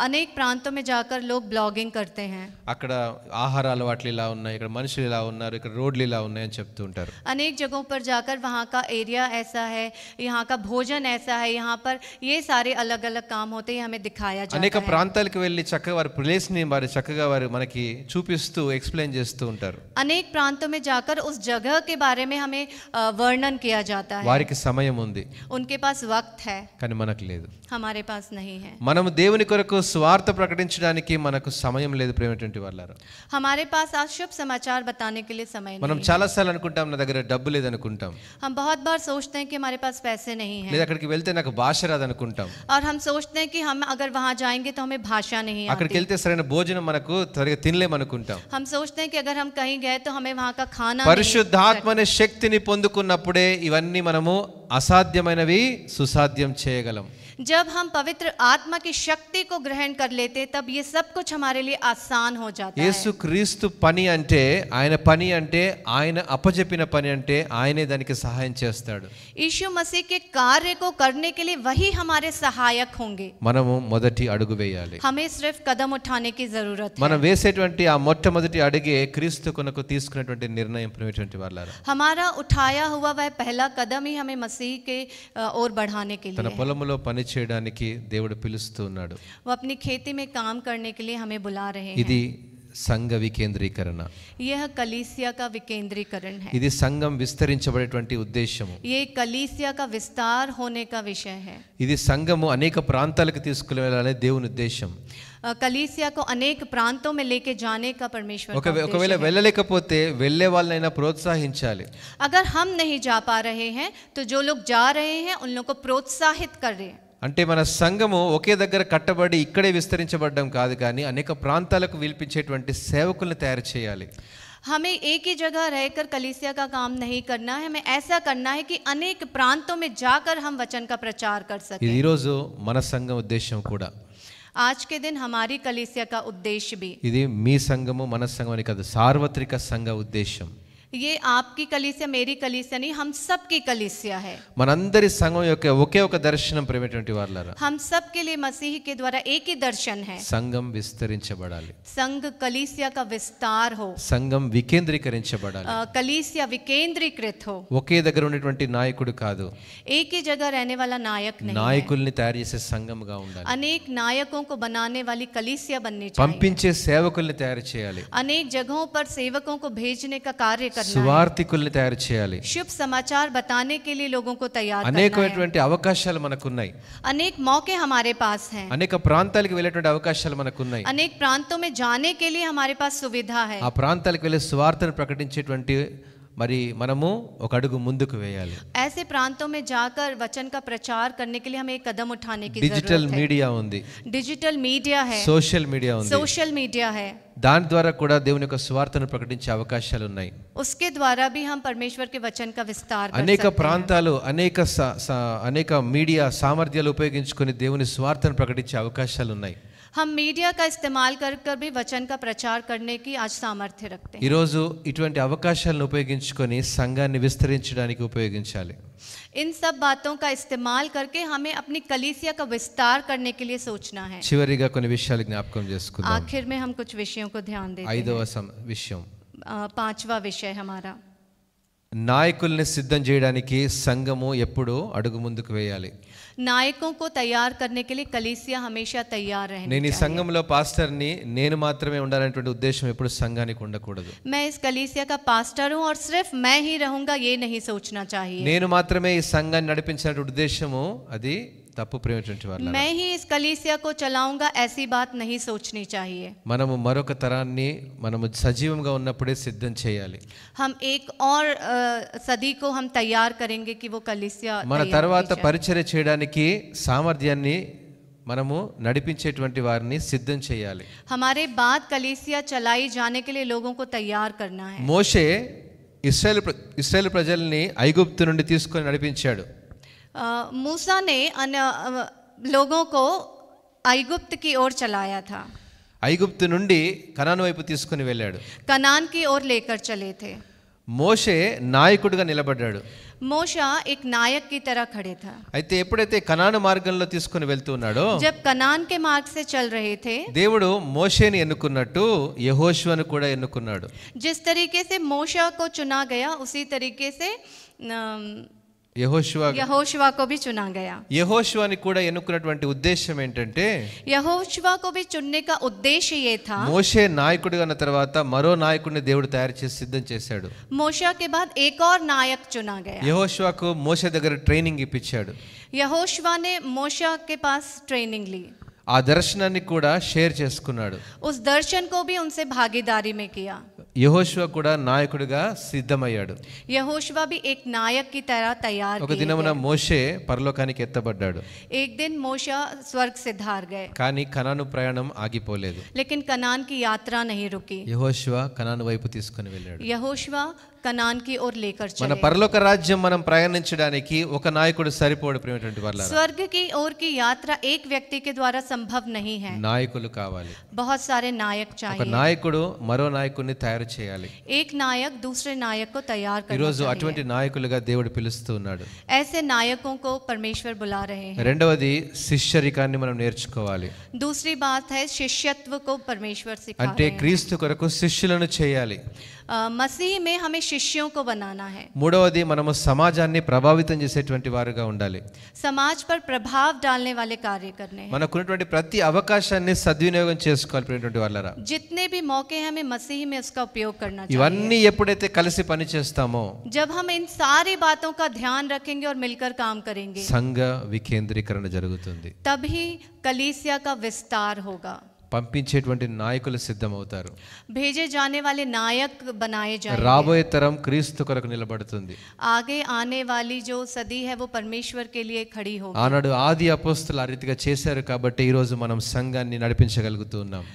अनेक प्रांतों में जाकर लोग ब्लॉगिंग करते हैं. అక్కడ ఆహార అలవాట్లు ఇలా ఉన్నాయి, ఇక్కడ మనుషులు ఇలా ఉన్నారు, ఇక్కడ రోడ్లు ఇలా ఉన్నాయని చెప్తూ ఉంటారు. अनेक जगहों पर जाकर वहाँ का एरिया ऐसा है, यहाँ का भोजन ऐसा है, यहाँ पर ये सारे अलग अलग काम होते हैं हमें दिखाया అనేక जाता है. ప్రాంతాలకు వెళ్ళి చక్కగా వారి ప్లేస్ ని వారు చక్కగా వారు మనకి చూపిస్తూ ఎక్స్ప్లెయిన్ చేస్తూ ఉంటారు. अनेक प्रांतों में जाकर उस जगह के बारे में हमें वर्णन किया जाता है. వారికి సమయం ఉంది उनके पास वक्त है, కానీ మనకు లేదు. हमारे पास नहीं है. మనము దేవుని కొరకు స్వార్థ ప్రకటించడానికి మనకు సమయం లేదు ప్రేమటువంటి వాళ్ళారా. हमारे पास आज शुभ समाचार बताने के लिए समय మనం नहीं है. చాలా సార్లు అనుకుంటాం నా దగ్గర డబ్బు లేదనుకుంటాం, हम बहुत बार सोचते हैं कि हमारे पास पैसे नहीं లేదా हैं. అక్కడికి వెళ్తే నాకు భాష రాదనుకుంటాం, और हम सोचते हैं कि हम अगर वहाँ जाएंगे तो हमें भाषा नहीं అక్కడికి आती. వెళ్తే సరైన భోజనం మనకు త్వరగా తినలేమనుకుంటాం. हम सोचते हैं कि अगर हम कहीं गए तो हमें वहाँ का खाना नहीं- పరిశుద్ధాత్మ అనే శక్తిని పొందుకున్నప్పుడే ఇవన్నీ మనము అసాధ్యమైనవి సుసాధ్యం చేయగలం. जब हम पवित्र आत्मा की शक्ति को ग्रहण कर लेते तब ये सब कुछ हमारे लिए आसान हो जाता है. యేసుక్రీస్తు పని అంటే ఆయన పని అంటే ఆయన అప్పచెప్పిన పని అంటే ఆయనే దానికి సహాయం చేస్తాడు. यीशु मसीह के कार्य को करने के लिए वही हमारे सहायक होंगे. మనము మొదటి అడుగు వేయాలి. हमें सिर्फ कदम उठाने की जरूरत है. మనం వేసేటువంటి ఆ మొట్టమొదటి అడుగే క్రీస్తు కొరకు తీసుకున్నటువంటి నిర్ణయం ప్రియమైనటువంటి వాళ్ళారా. हमारा उठाया हुआ वह पहला कदम ही हमें मसीह के ओर बढ़ाने के తన लिए है. పొలములో పని చేయడానికి దేవుడు పిలుస్తూ ఉన్నాడు. वो अपनी खेती में काम करने के लिए हमें बुला रहे हैं. ఇది సంఘ వికేంద్రీకరణ. यह कलीसिया का विकेंद्रीकरण है. ఇది సంఘం విస్తరించబడేటువంటి ఉద్దేశము. ये कलीसिया का विस्तार होने का विषय है. ఇది సంఘము అనేక ప్రాంతాలకు తీసుకుని వెళ్ళాలనే దేవుని ఉద్దేశం. कलीसिया को अनेक प्रांतों में लेके जाने का परमेश्वर का ఒకవేళ उद्देश्य है. వెళ్ళలేకపోతే వెళ్ళే వాళ్ళనైనా ప్రోత్సహించాలి. अगर हम नहीं जा पा रहे हैं तो जो लोग जा रहे हैं उन लोगों को प्रोत्साहित करें. అంటే మన సంఘము ఒకే దగ్గర కట్టబడి ఇక్కడే విస్తరించబడడం కాదు, కానీ అనేక ప్రాంతాలకు విల్పించేటువంటి సేవకుల్ని తయారు చేయాలి. हमें एक ही जगह रहकर कलीसिया का काम नहीं करना है, हमें ऐसा करना है कि अनेक प्रांतों में जाकर हम वचन का प्रचार कर ఇది सकें. ఈరోజు మన సంఘం ఉద్దేశం కూడా. आज के दिन हमारी कलीसिया का उद्देश्य भी, ఇది మీ సంఘము మన సంఘం అని కాదు, సార్వత్రిక సంఘ ఉద్దేశం. ये आपकी कलीसिया मेरी कलीसिया नहीं, हम सब की कलीसिया है. మనందరి సంఘం యొక్క ఒకే ఒక దర్శనం ప్రేమటువంటి వారులారా, हम सब के लिए मसीह के द्वारा एक ही दर्शन है, సంఘం విస్తరించబడాలి, संघ कलीसिया का विस्तार हो, సంఘం వికేంద్రీకరించబడాలి. कलीसिया विकेंद्रीकृत हो. ఒకే దగ్గర ఉన్నటువంటి నాయకుడు కాదు, एक ही जगह रहने वाला नायक नहीं है, నాయకుల్ని తయారు చేసే సంఘంగా ఉండాలి. अनेक नायकों को बनाने वाली कलीसिया बननी चाहिए. పంపించే సేవకుల్ని తయారు చేయాలి, अनेक जगहों पर सेवकों को भेजने का कार्य करना है. సువార్థికుల్ని తయారు చేయాలి. शुभ समाचार बताने के लिए लोगों को तैयार करना है. అనేకమైనటువంటి అవకాశాలు మనకున్నాయి, अनेक मौके हमारे पास हैं, అనేక ప్రాంతాలకు వెళ్ళేటువంటి అవకాశాలు మనకున్నాయి. अनेक प्रांतों में जाने के लिए हमारे पास सुविधा है. ఆ ప్రాంతాలకు వెళ్ళి సువార్తను ప్రకటించేటువంటి మరి మనము ఒక అడుగు ముందుకు వేయాలి. ऐसे प्रांतों में जाकर वचन का प्रचार करने के लिए हमें एक कदम उठाने की డిజిటల్ जरूरत है. మీడియా ఉంది, डिजिटल मीडिया है, సోషల్ మీడియా ఉంది, सोशल मीडिया है. దాని ద్వారా కూడా దేవుని యొక్క సువార్తను ప్రకటించే అవకాశాలు ఉన్నాయి. उसके द्वारा भी हम परमेश्वर के वचन का विस्तार कर అనేక सकते हैं. ప్రాంతాలు అనేక మీడియా సామర్థ్యాలు ఉపయోగించుకొని దేవుని సువార్తను ప్రకటించే అవకాశాలు ఉన్నాయి. हम मीडिया का इस्तेमाल कर कर भी वचन का प्रचार करने की आज सामर्थ्य रखते हैं. ఈరోజు ఇటువంటి అవకాశాలను ఉపయోగించుకొని సంఘాన్ని విస్తరించడానికి ఉపయోగించాలి. इन सब बातों का इस्तेमाल करके हमें अपनी कलीसिया का विस्तार करने के लिए सोचना है. చివరిగా కొన్ని విషయాలు జ్ఞాపకం చేసుకుందాం. आखिर में हम कुछ विषयों को ध्यान देते हैं. ఐదవ విషయం, पांचवा विषय हमारा, నాయకుల్ని సిద్ధం చేయడానికి సంఘము ఎప్పుడు అడుగు ముందుకు వేయాలి. नायकों को तैयार करने के लिए कलीसिया हमेशा तैयार रहनी నేను ఈ चाहिए. సంఘంలో పాస్టర్ని నేను మాత్రమే ఉండాలనేటువంటి ఉద్దేశం ఎప్పుడు సంఘానికి ఉండకూడదు. मैं इस कलीसिया का पास्टर हूँ और सिर्फ मैं ही रहूंगा, ये नहीं सोचना चाहिए. నేను మాత్రమే ఈ సంఘాన్ని నడిపించిన ఉద్దేశము అది తప్పు. ప్రేమటువంటి వారు, मैं ही इस कलीसिया को चलाऊंगा, ऐसी बात नहीं सोचनी चाहिए. మనము మరొక తరాన్ని మనము సజీవంగా ఉన్నప్పుడే సిద్ధం చేయాలి. हम एक और सदी को हम तैयार करेंगे कि वो कलीसिया మన तैयार తర్వాత की जाए. పరిచర్య చేయడానికి సామర్థ్యాన్ని మనము నడిపించేటువంటి వారిని సిద్ధం చేయాలి. हमारे बाद कलीसिया चलाई जाने के लिए लोगों को तैयार करना है. మోషే ఇశ్రాయేలు ప్రజల్ని ఐగుప్తు నుండి తీసుకొని నడిపించాడు. मूसा ने लोगों को ఐగుప్తు की ओर चलाया था. ఐగుప్తు నుండి కనాను వైపు తీసుకొని వెళ్ళాడు. कनान की ओर लेकर चले थे. మోషే నాయకుడిగా నిలబడ్డాడు. मूसा एक नायक की तरह खड़े था. అయితే ఎప్పుడైతే కనాను మార్గంలో తీసుకొని వెళ్తున్నాడో, जब कनान के मार्ग से चल रहे थे, దేవుడు మోషేని ఎన్నుకున్నట్టు యెహోషువను కూడా ఎన్నుకున్నాడు. जिस तरीके से मूसा को चुना गया उसी तरीके से यहोशुआ को भी चुना गया. యెహోషువని కూడా ఎన్నుకున్నటువంటి ఉద్దేశం ఏంటంటే, यहोशुआ को भी चुनने का उद्देश्य ये था, మోషే నాయకుడిగా ఉన్న తర్వాత మరో నాయకుడిని దేవుడు తయారు చేసి సిద్ధం చేశాడు. मूसा के बाद एक और नायक चुना गया. యెహోషువకు మోషే దగ్గర ట్రైనింగ్ ఇప్పించాడు. यहोशुआ ने मूसा के पास ट्रेनिंग ली. ఆ దర్శనాన్ని కూడా షేర్ చేసుకున్నాడు. उस दर्शन को भी उनसे भागीदारी में किया. యెహోషువ కూడా నాయకుడిగా సిద్ధమయ్యాడు. यहोशुआ भी एक नायक की तरह तैयार ఒక किए దినమున गए. మోషే పరలోకానికి ఎత్తబడ్డాడు. एक दिन मूसा स्वर्ग से धार गए, కానీ కనాను ప్రయాణం ఆగిపోలేదు. लेकिन कनान की यात्रा नहीं रुकी. యెహోషువ కనాను వైపు తీసుకొని వెళ్ళాడు. यहोशुआ कनान की ओर लेकर మన चले. పరలోక రాజ్యం మనం ప్రయాణించడానికి ఒక నాయకుడు సరిపోడు. ప్రియమైనటువంటి వారలారా, स्वर्ग की ओर की यात्रा एक व्यक्ति के द्वारा संभव नहीं है, నాయకులు కావాలి. बहुत सारे नायक ఒక चाहिए. నాయకుడు మరో నాయకుడిని తయారు చేయాలి. एक नायक दूसरे नायक को तैयार करना ఈరోజు चाहिए. అటువంటి నాయకులుగా దేవుడు పిలుస్తూ ఉన్నాడు. ऐसे नायकों को परमेश्वर बुला रहे हैं. రెండవది, శిష్యరికాన్ని మనం నేర్చుకోవాలి. दूसरी बात है शिष्यत्व को परमेश्वर सिखा అంటే रहे हैं. క్రీస్తు కొరకు శిష్యులను చేయాలి. मसीह में हमें शिष्यों को बनाना है. మూడవది, మనము సమాజాన్ని ప్రభావితం చేసేటువంటి వారుగా ఉండాలి. समाज पर प्रभाव डालने वाले कार्य करने हैं. మనకున్నటువంటి ప్రతి అవకాశాన్ని సద్వినియోగం చేసుకోవాలి. ప్రియమైనటువంటి వారలారా, जितने भी मौके हैं हमें मसीह में उसका उपयोग करना चाहिए. ఇవన్నీ ఎప్పుడైతే కలిసి పని చేస్తామో जब हम इन सारी बातों का ध्यान रखेंगे और मिलकर काम करेंगे, సంఘ వికేంద్రీకరణ జరుగుతుంది. तभी कलीसिया का विस्तार होगा. పంపించేటువంటి నాయకులు సిద్ధమవుతారు. भेजे जाने वाले नायक बनाए जाएंगे। రాబోయే తరం క్రీస్తు కొరకు నిలబడుతుంది. आगे आने वाली जो सदी है वो परमेश्वर के लिए खड़ी होगी। ఆనాడు ఆది అపోస్తులు ఆ రీతిగా చేశారు కాబట్టి ఈ రోజు మనం సంఘాన్ని నడిపించగలుగుతూ ఉన్నాం.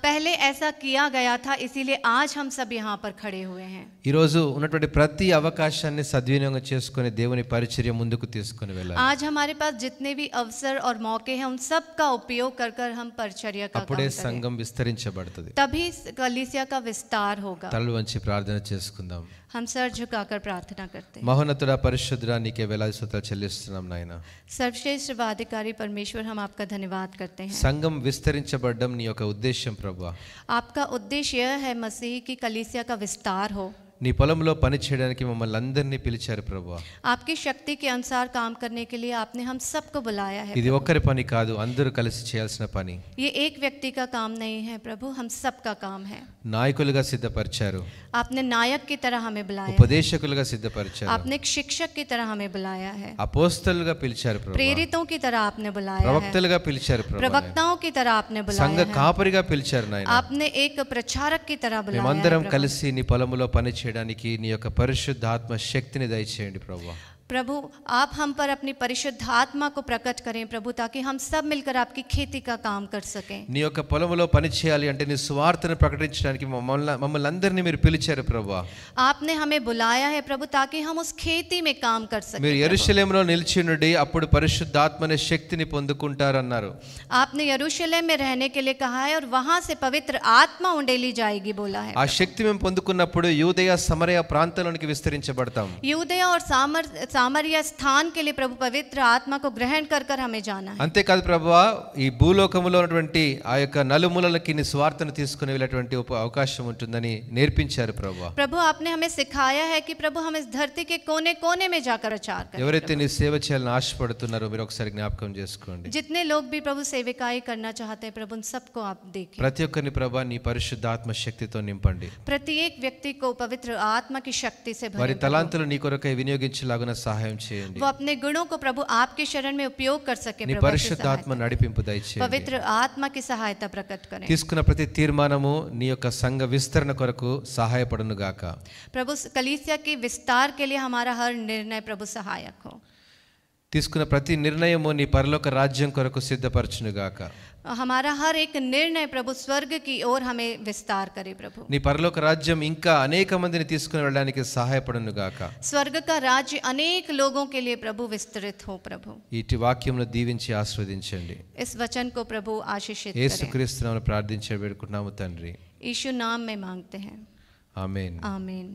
पहले ऐसा किया गया था, इसीलिए आज हम सब यहाँ पर खड़े हुए हैं। ఈ రోజు ఉన్నటువంటి ప్రతి అవకాశాన్ని సద్వినియోగం చేసుకొని దేవుని పరిచర్య ముందుకు తీసుకొని వెళ్ళాలి. आज हमारे पास जितने भी अवसर और मौके हैं उन सब का उपयोग कर कर हम परिचर्या का అప్పుడే काम करें। సంఘం విస్తరించబడుతుంది. तभी कलीसिया का विस्तार होगा। తలలు వంచి ప్రార్థన చేసుకుందాం. हम सर झुकाकर प्रार्थना करते हैं। మహోన్నతుడా పరిశుద్ధుడా నీకే వేలాది స్తుతులు చెల్లిస్తున్నాం నాయన. सर्वश्रेष्ठ वादिकारी परमेश्वर, हम आपका धन्यवाद करते हैं। సంఘం విస్తరించబడడం నీ యొక్క ఉద్దేశం ప్రభువా. आपका उद्देश्य यह है मसीह की कलीसिया का विस्तार हो। నీ పొలంలో పని చేయడానికి మమ్మల్ని అందరినీ పిలిచారు ప్రభువా. आपकी शक्ति के अनुसार काम करने के लिए आपने हम सबको बुलाया है। ఇది ఒక్కరి పని కాదు, అందరూ కలిసి చేయాల్సిన పని. ये एक व्यक्ति का काम नहीं है प्रभु, हम सबका काम है। నాయకులుగా సిద్ధపరిచారు, आपने नायक की तरह हमें बुलाया, ఉపదేశకులుగా సిద్ధపరిచారు, आपने एक शिक्षक की तरह हमें बुलाया है, అపోస్తలుగా పిలిచారు ప్రభువా, प्रेरितों की तरह आपने बुलाया है, ప్రవక్తలుగా పిలిచారు ప్రభువా, प्रवक्ताओं की तरह आपने సంఘ बुलाया है, కాపరిగా పిలిచారు నాయన. आपने एक प्रचारक की तरह बुलाया है మేమందరం प्रभु। కలిసి నీ పొలంలో పని చేయడానికి నీ యొక్క పరిశుద్ధాత్మ శక్తిని దయచేయండి ప్రభువా. प्रभु आप हम पर अपनी परिशुद्ध आत्मा को प्रकट करें प्रभु, ताकि हम सब मिलकर आपकी खेती का काम कर सकें। నీ యొక్క పొలంలో పని చేయాలి అంటే నీ సువార్తను ప్రకటించడానికి మమ్మల్ని అందరినీ మీరు పిలిచారు ప్రభువా. आपने हमें बुलाया है प्रभु, ताकि हम उस खेती में काम कर सकें। మీరు యెరూషలేములో నిలిచి నుండి అప్పుడు పరిశుద్ధాత్మ అనే శక్తిని పొందుకుంటారన్నారు. आपने यरूशलेम में रहने के लिए कहा है और वहां से पवित्र आत्मा उंडेली जाएगी बोला है। ఆ శక్తి మేము పొందుకున్నప్పుడు యూదయ సమరయ ప్రాంతాలకు విస్తరించబడతాం. यूदया और सामरिया स्थान के लिए प्रभु पवित्र आत्मा को ग्रहण कर कर हमें जाना है। అంతేకాదు ప్రభువా, ఈ భూలోకములో ఉన్నటువంటి ఆ యొక్క నలుమూలలకి నీ స్వార్థను తీసుకుని వెళ్ళేటువంటి అవకాశం ఉంటుందని నేర్పించారు ప్రభువా. प्रभु आपने हमें सिखाया है कि प्रभु हम इस धरती के कोने कोने में जाकर प्रचार करें। ఎవరైతే నీ సేవ చేయాలని ఆశపడుతున్నారో మీరు ఒకసారి జ్ఞాపకం చేసుకోండి. जितने लोग भी प्रभु सेविकाई करना चाहते हैं प्रभु उन सबको आप देखें। ప్రతి ఒక్కరిని ప్రభువా నీ పరిశుద్ధాత్మ శక్తితో నింపండి. प्रत्येक व्यक्ति को पवित्र आत्मा की शक्ति से వారి भरें। తలాంతులు నీ కొరకై వినియోగించలాగున సహాయం చేయండి. वो अपने गुणों को प्रभु आपके शरण में उपयोग कर सके నీ प्रभु, ऐसी పరిశుద్ధాత్మ सहायता। నడిపింపు దయచేయండి. पवित्र आत्मा की सहायता प्रकट करें। తీసుకున్న ప్రతి తీర్మానము నీ యొక్క సంఘ విస్తరణ కొరకు సహాయపడును గాక. प्रभु कलीसिया के विस्तार के लिए हमारा हर निर्णय प्रभु सहायक हो। తీసుకున్న ప్రతి నిర్ణయము నీ పరలోక రాజ్యం కొరకు సిద్ధపరచును గాక. हमारा हर एक निर्णय प्रभु स्वर्ग की ओर हमें विस्तार करे प्रभु। నీ పరలోక రాజ్యం ఇంకా అనేక మందిని తీసుకుని వెళ్ళడానికి సహాయపడును గాక. स्वर्ग का राज्य अनेक लोगों के लिए प्रभु विस्तृत हो प्रभु। ఇటు వాక్యమును దీవించి ఆశీర్వదించండి. इस वचन को प्रभु आशीषित करें। యేసుక్రీస్తు నామమున ప్రార్థించి వేడుకుంటున్నాము తండ్రి. यीशु नाम में मांगते हैं, ఆమేన్. आमीन।